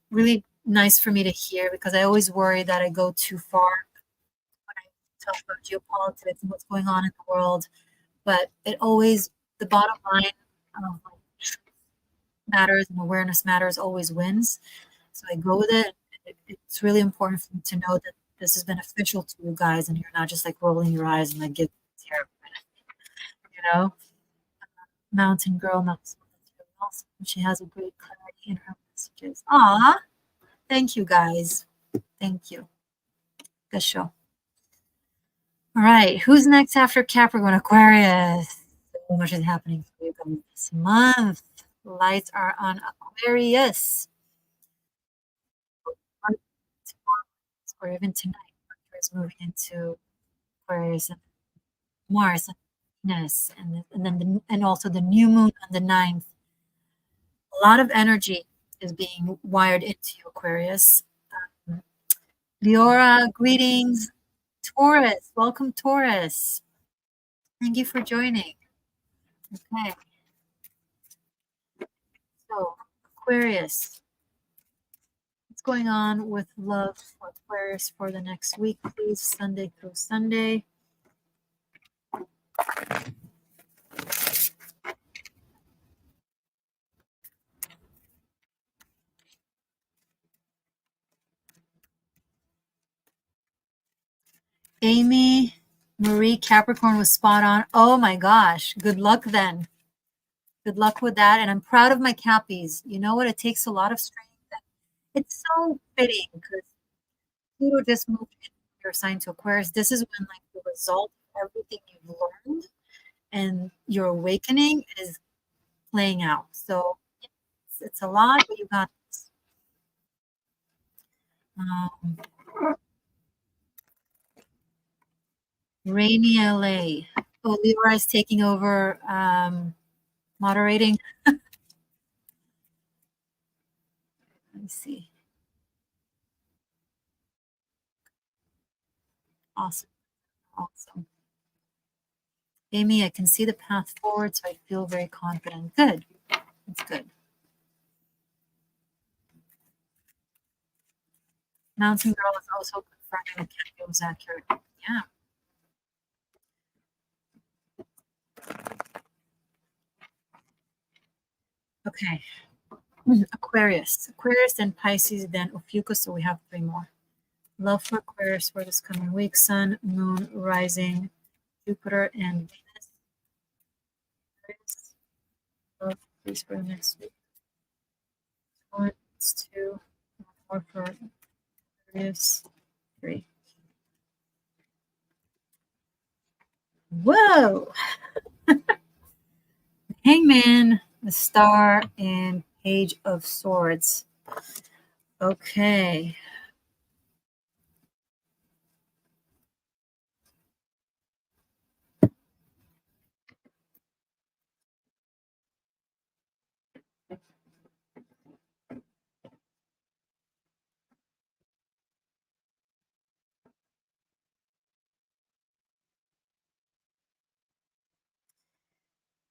really nice for me to hear, because I always worry that I go too far when I talk about geopolitics and what's going on in the world. But it always, the bottom line of truth matters and awareness matters always wins. So I go with it. It's really important for me to know that this is beneficial to you guys, and you're not just like rolling your eyes and like get terrible. You know, Mountain Girl, Mountain. She has a great clarity in her messages. Aw, thank you guys. Thank you. Good show. All right, who's next after Capricorn? Aquarius. So much is happening for you guys this month. Lights are on Aquarius. Or even tonight, Mercury is moving into Aquarius, and Mars and Venus, and also the new moon on the 9th. A lot of energy is being wired into you, Aquarius. Leora, greetings. Taurus, welcome, Taurus. Thank you for joining. Okay. So, Aquarius, what's going on with love for Aquarius for the next week, please? Sunday through Sunday. Amy Marie Capricorn was spot on. Oh my gosh. Good luck then. Good luck with that. And I'm proud of my Cappies. You know what? It takes a lot of strength. It's so fitting because Pluto just moved into your sign to Aquarius. This is when like the result everything you've learned and your awakening is playing out. So it's a lot, but you got this. Um, Rainy LA. Oh, Leroy is taking over moderating. Let me see. Awesome. Awesome. Amy, I can see the path forward, so I feel very confident. Good. That's good. Mountain Girl is also confirming the cameo was accurate. Yeah. Okay. Aquarius. Aquarius, then Pisces, then Ophiuchus, so we have 3 more. Love for Aquarius for this coming week. Sun, Moon, Rising, Jupiter, and Venus. Aquarius. Love, please, for the next week. 1, 2, 4 for Aquarius. 3. Whoa! Hangman, the Star, and Page of Swords. Okay.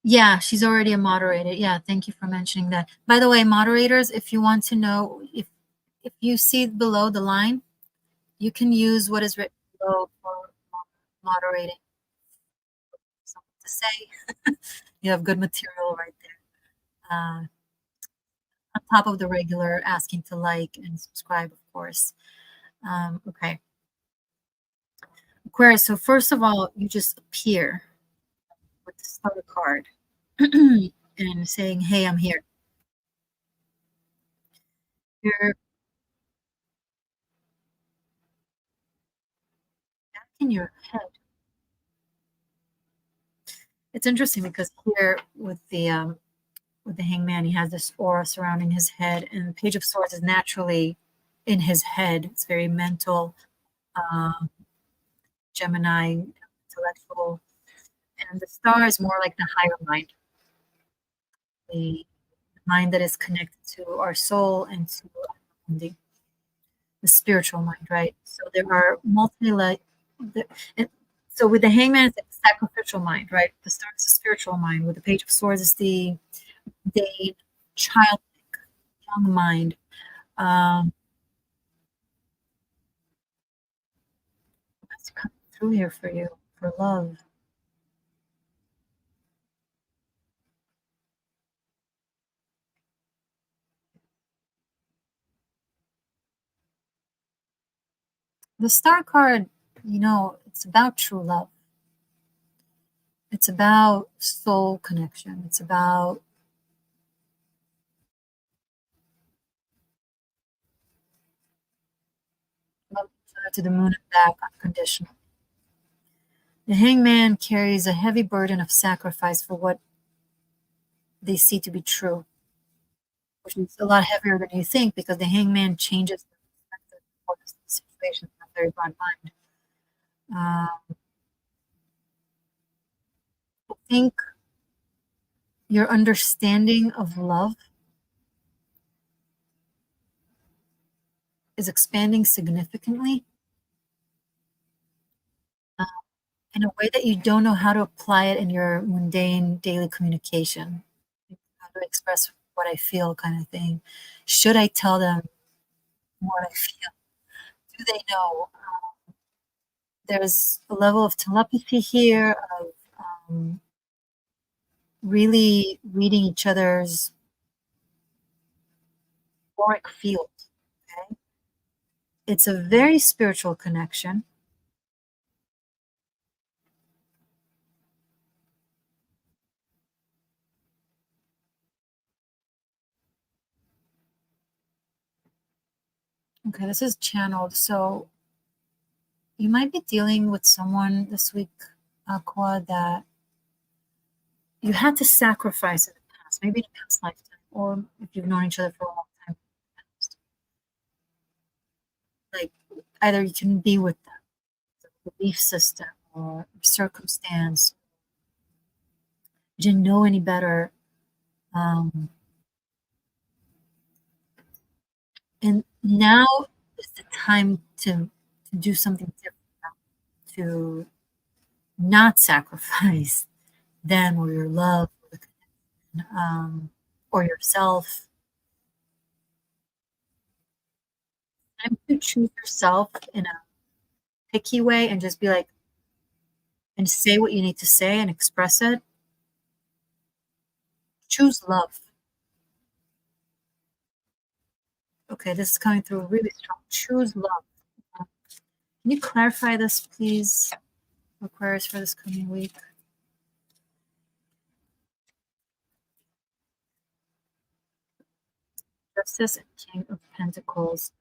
Yeah, she's already a moderator. Yeah, thank you for mentioning that. By the way, moderators, if you want to know, if you see below the line, you can use what is written below for moderating. Something to say. You have good material right there. On top of the regular asking to like and subscribe, of course. Okay. Aquarius, so first of all, you just appear with the star card and saying, hey, I'm here. You're back in your head. It's interesting because here with the hangman, he has this aura surrounding his head, and the Page of Swords is naturally in his head. It's very mental, um, Gemini, intellectual, and the star is more like the higher mind, the mind that is connected to our soul and to the spiritual mind, right? So there are so with the hangman, it's a sacrificial mind, right? The star is a spiritual mind. With the Page of Swords, is the childlike, young mind. Um, what's coming through here for you for love? The star card, it's about true love. It's about soul connection. It's about love to the moon and back, unconditional. The hangman carries a heavy burden of sacrifice for what they see to be true, which is a lot heavier than you think because the hangman changes the perspective of the situation in a very broad mind. I think your understanding of love is expanding significantly uh, in a way that you don't know how to apply it in your mundane daily communication. How to express what I feel, kind of thing. Should I tell them what I feel? Do they know? There's a level of telepathy here, of really reading each other's auric field. Okay? It's a very spiritual connection. Okay, this is channeled. So you might be dealing with someone this week Aqua, that you had to sacrifice in the past, maybe in a past lifetime, or if you've known each other for a long time, like either you can be with them, the belief system or circumstance, you didn't know any better. Um, and now is the time to do something different, to not sacrifice them or your love or, or yourself. Time to choose yourself in a picky way and just be like, and say what you need to say and express it. Choose love. Okay, this is coming through really strong. Choose love. Can you clarify this, please? Aquarius, for this coming week. Justice and King of Pentacles.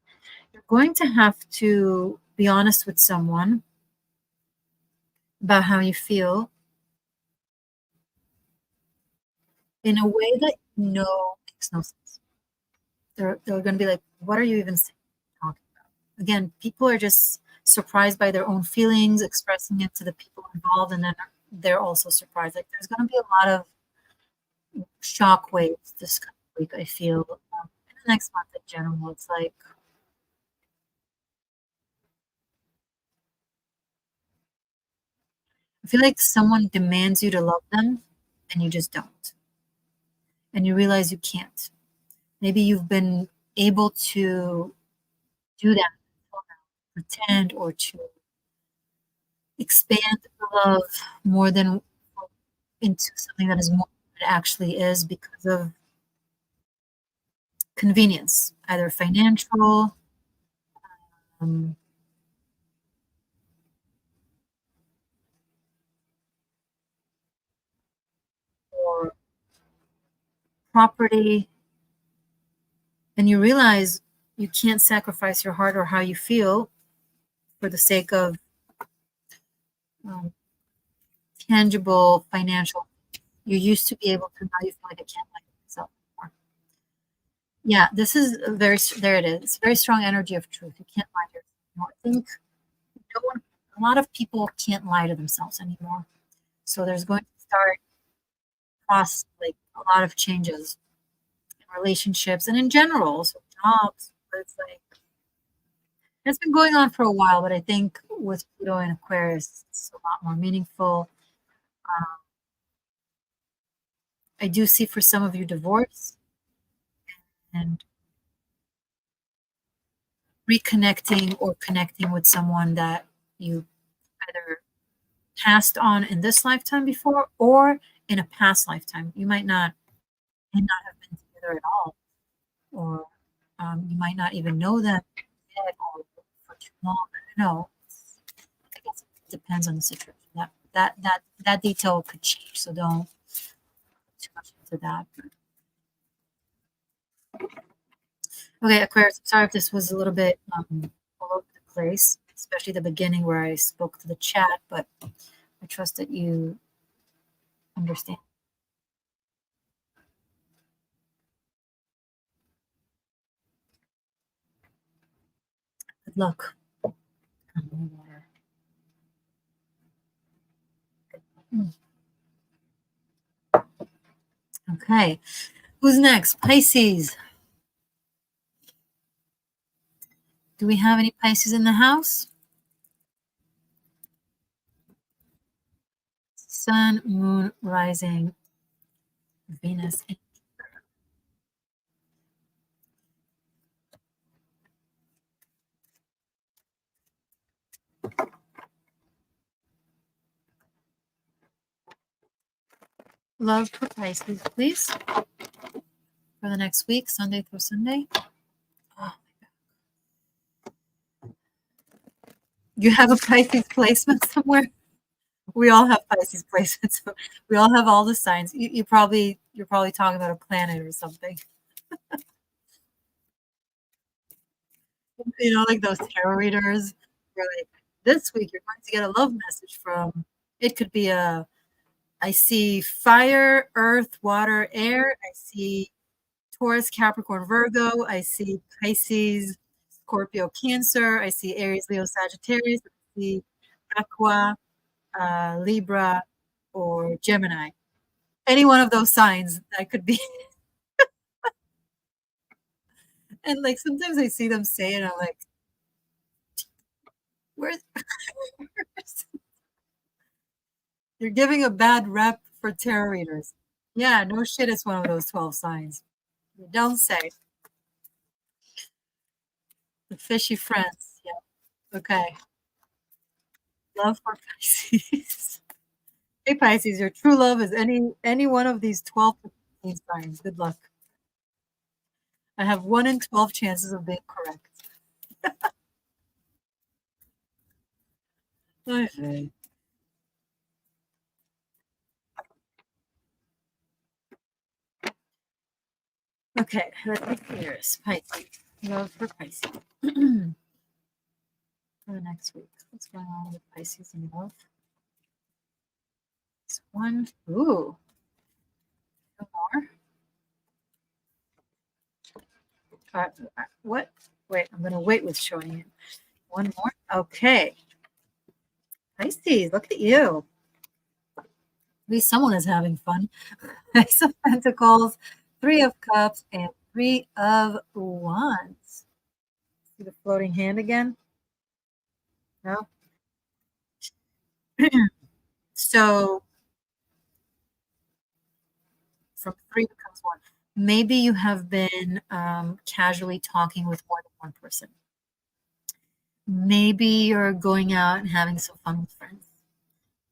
You're going to have to be honest with someone about how you feel in a way that you know makes no sense. They're going to be like, what are you even talking about? Again, people are just surprised by their own feelings, expressing it to the people involved, and then they're also surprised. Like there's going to be a lot of shock waves this week, I feel. In the next month in general, it's like I feel like someone demands you to love them and you just don't. And you realize you can't. Maybe you've been able to do that, pretend, or to expand the love more than into something that is more than it actually is because of convenience, either financial, um, or property. And you realize you can't sacrifice your heart or how you feel for the sake of um, tangible financial. You used to be able to, now you feel like I can't like myself anymore. Yeah, this is a very, there it is. It's very strong energy of truth. You can't lie to yourself anymore. I think no one, a lot of people can't lie to themselves anymore. So there's going to start process like a lot of changes in relationships and in general, so jobs. But it's like it's been going on for a while, but I think with Pluto and Aquarius, it's a lot more meaningful. I do see for some of you divorce and reconnecting or connecting with someone that you either passed on in this lifetime before or in a past lifetime. You may not have been together at all, or you might not even know them yet or for too long. I don't know. I guess it depends on the situation. That detail could change, so don't put too much into that. Okay, Aquarius, I'm sorry if this was a little bit all over the place, especially the beginning where I spoke to the chat, but I trust that you understand. Good luck. Okay, who's next? Pisces. Do we have any Pisces in the house? Sun, Moon, Rising, Venus. Love for Pisces, please. For the next week, Sunday through Sunday. Oh, you have a Pisces placement somewhere? We all have Pisces placements. We all have all the signs. You're probably talking about a planet or something. You know, like those tarot readers. Where like this week you're going to get a love message from It could be I see fire, earth, water, air. I see Taurus, Capricorn, Virgo. I see Pisces, Scorpio, Cancer. I see Aries, Leo, Sagittarius. I see Aqua, Libra, or Gemini. Any one of those signs that could be. And like sometimes I see them say it, and I'm like, where's you're giving a bad rep for tarot readers. Yeah, no shit, it's one of those 12 signs. You don't say. The fishy friends. Yeah. Okay. Love for Pisces. Hey Pisces, your true love is any one of these 12 to 15 signs. Good luck. I have 1 in 12 chances of being correct. Okay. Okay, let me clear this. Pisces. Love for Pisces. For the next week. What's going on with Pisces and love? This one. Ooh. No more. What? Wait, I'm going to wait with showing you. One more. Okay. Pisces, look at you. At least someone is having fun. Ace of Pentacles, 3 of Cups, and 3 of Wands. See the floating hand again? No? So from 3 becomes 1. Maybe you have been casually talking with more than one person. Maybe you're going out and having some fun with friends.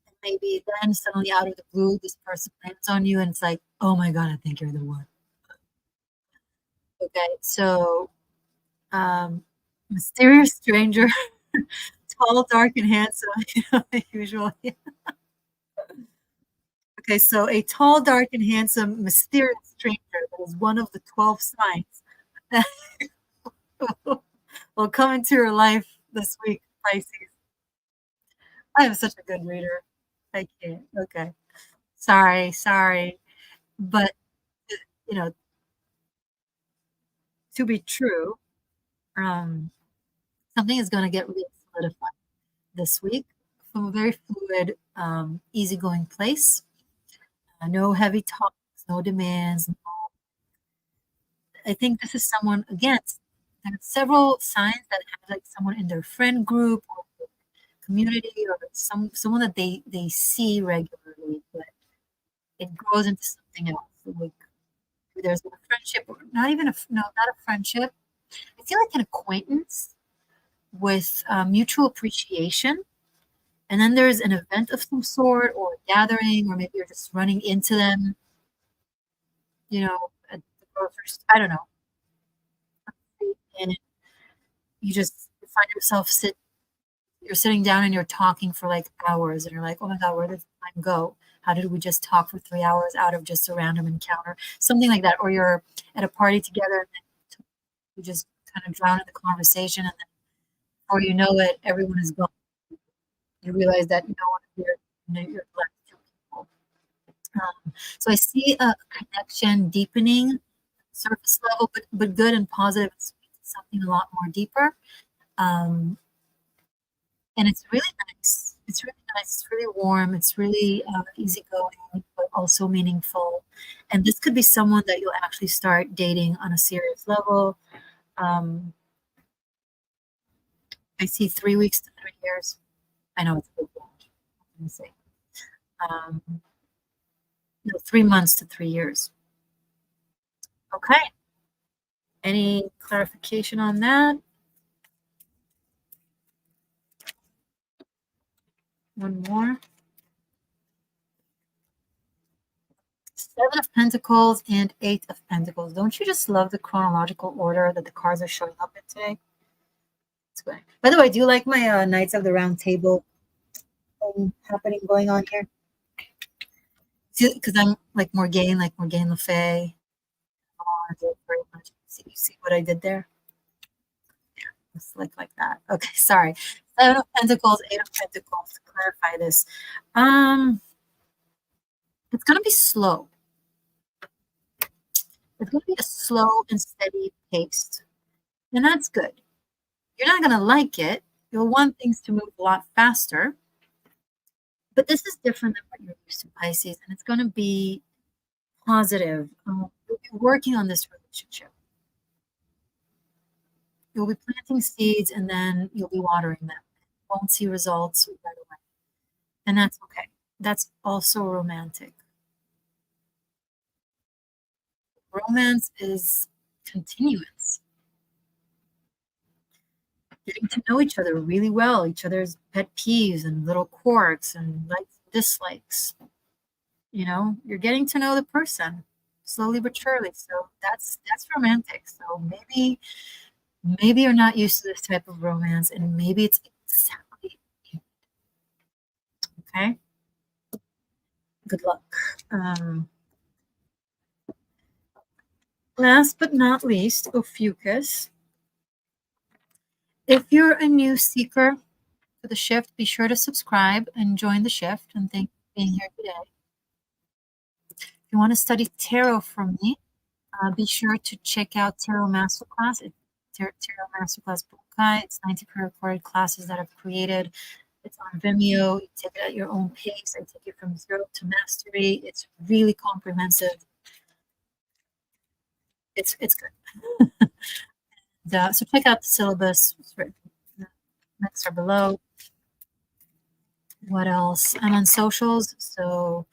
And maybe then suddenly out of the blue, this person lands on you and it's like, oh my God, I think you're the one. Okay, so mysterious stranger, tall, dark, and handsome, usually. Okay, so a tall, dark, and handsome, mysterious stranger that is one of the 12 signs that will come into your life this week, Pisces. I am such a good reader. I can't. Okay. Sorry. But, you know, to be true, something is going to get really solidified this week from a very fluid, easygoing place. No heavy talks, no demands. I think this is someone, again, there are several signs that have like someone in their friend group or community or someone that they see regularly, but it grows into something else. Like there's a friendship, or not even not a friendship. I feel like an acquaintance with mutual appreciation. And then there's an event of some sort or a gathering, or maybe you're just running into them, at the grocery store. I don't know. And you just find yourself you're sitting down and you're talking for like hours and you're like, oh my God, where did time go? How did we just talk for 3 hours out of just a random encounter? Something like that. Or you're at a party together and then you just kind of drown in the conversation and then before you know it, everyone is gone. You realize that no one is here, you're left two people. So I see a connection deepening, surface level, but good and positive, something a lot more deeper. And it's really nice. It's really nice. It's really warm. It's really easygoing, but also meaningful. And this could be someone that you'll actually start dating on a serious level. Um, I see 3 weeks to 3 years. I know it's a big range. Let me see. Um, no, 3 months to 3 years. Okay. Any clarification on that? One more. 7 of Pentacles and 8 of Pentacles. Don't you just love the chronological order that the cards are showing up in today? It's great. By the way, do you like my Knights of the Round Table happening going on here? Because I'm like Morgainne Le Fay. You see what I did there? Slick like that. Okay, sorry. Seven of Pentacles, Eight of Pentacles. To clarify this, it's gonna be slow. It's gonna be a slow and steady pace, and that's good. You're not gonna like it. You'll want things to move a lot faster. But this is different than what you're used to, Pisces, and it's gonna be positive. You'll be working on this relationship. You'll be planting seeds and then you'll be watering them. You won't see results right away. And that's okay. That's also romantic. Romance is continuance. Getting to know each other really well, each other's pet peeves and little quirks and likes and dislikes. You know, you're getting to know the person slowly but surely. So that's romantic. So maybe you're not used to this type of romance, and maybe it's exactly okay. Good luck. Last but not least, Ophiuchus. If you're a new seeker for the shift, be sure to subscribe and join the shift. And thank you for being here today. If you want to study tarot from me, be sure to check out Tarot Masterclass. It's Tarot Masterclass Book Guide. It's 90 pre-recorded classes that I've created. It's on Vimeo. You take it at your own pace. I take it from zero to mastery. It's really comprehensive. It's good. So check out the syllabus. It's written. Links are below. What else? I'm on socials. So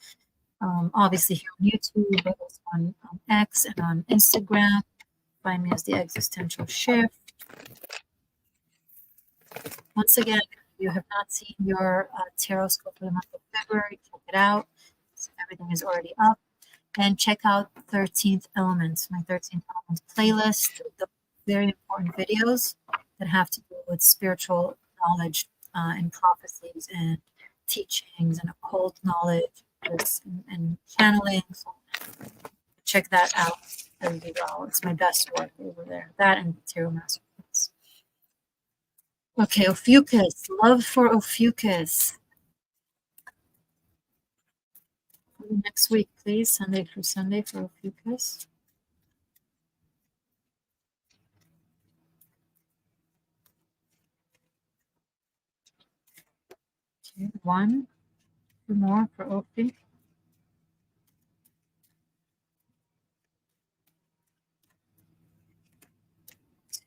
obviously here on YouTube, but also on X and on Instagram. Find me as the Existential Shift. Once again, if you have not seen your tarot scope for the month of February, check it out. So everything is already up. And check out 13th Elements, my 13th Elements playlist, the very important videos that have to do with spiritual knowledge and prophecies and teachings and occult knowledge and channeling. So check that out as well. It's my best work over there. That and Tarot Masterclass. Okay, Ophiuchus. Love for Ophiuchus. Next week, please. Sunday through Sunday for Ophiuchus. Okay, 1, 2 more for Ophi.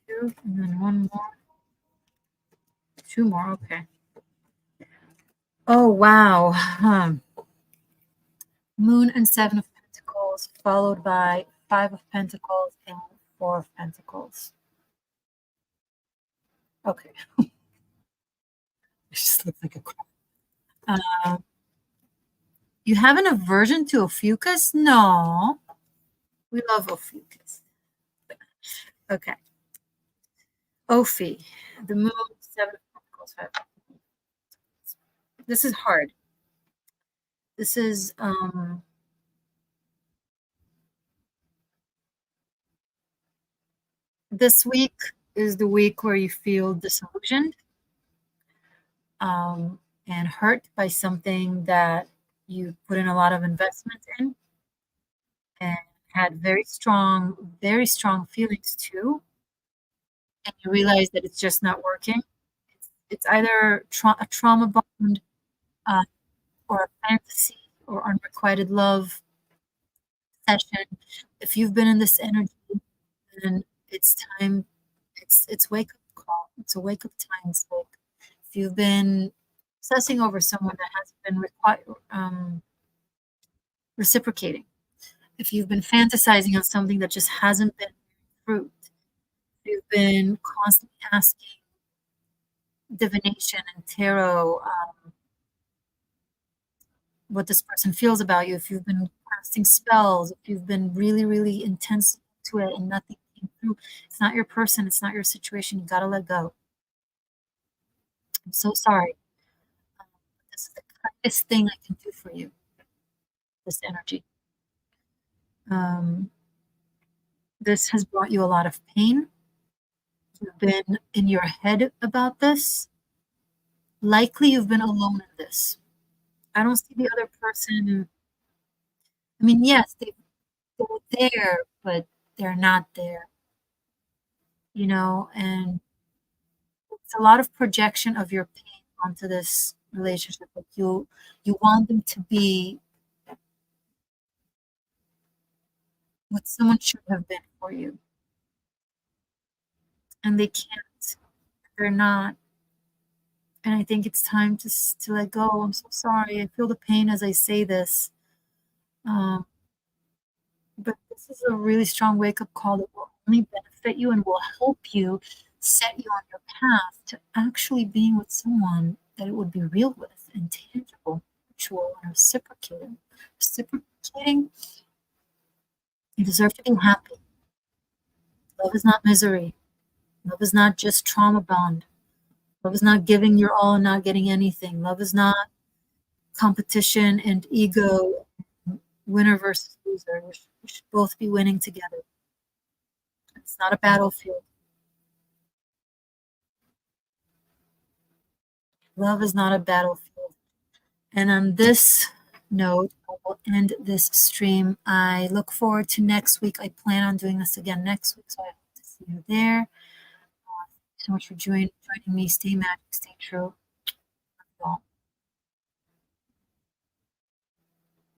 2, and then 1 more. 2 more, okay. Oh, wow. Moon and 7 of Pentacles, followed by 5 of Pentacles and 4 of Pentacles. Okay. It just looks like a crap. You have an aversion to Ophiuchus? No. We love Ophiuchus. Okay. Ophi, the moon, 7 of Pentacles, 5 of Pentacles. This is hard. This is this week is the week where you feel disillusioned and hurt by something that you put in a lot of investment in and had very strong feelings too, and you realize that it's just not working. It's either a trauma bond or a fantasy or unrequited love session. If you've been in this energy, then it's time. It's wake up call. It's a wake up time. It's like if you've been obsessing over someone that hasn't been reciprocating, if you've been fantasizing on something that just hasn't been fruit, if you've been constantly asking divination and tarot what this person feels about you, if you've been casting spells, if you've been really, really intense to it and nothing came through, it's not your person, it's not your situation. You gotta let go. I'm so sorry. This is the kindest thing I can do for you. This energy. This has brought you a lot of pain. you've been in your head about this. Likely you've been alone in this. I don't see the other person. I mean, yes, they're there, but they're not there, and it's a lot of projection of your pain onto this relationship. Like you want them to be what someone should have been for you, and they can't. They're not. And I think it's time to let go. I'm so sorry. I feel the pain as I say this. Um, but this is a really strong wake-up call that will only benefit you and will help you set you on your path to actually being with someone that it would be real with and tangible, mutual, and reciprocating. Reciprocating, you deserve to be happy. Love is not misery. Love is not just trauma bond. Love is not giving your all and not getting anything. Love is not competition and ego, winner versus loser. We should both be winning together. It's not a battlefield. Love is not a battlefield. And on this note, I will end this stream. I look forward to next week. I plan on doing this again next week, so I hope to see you there. Thank you so much for joining me. Stay magic, stay true.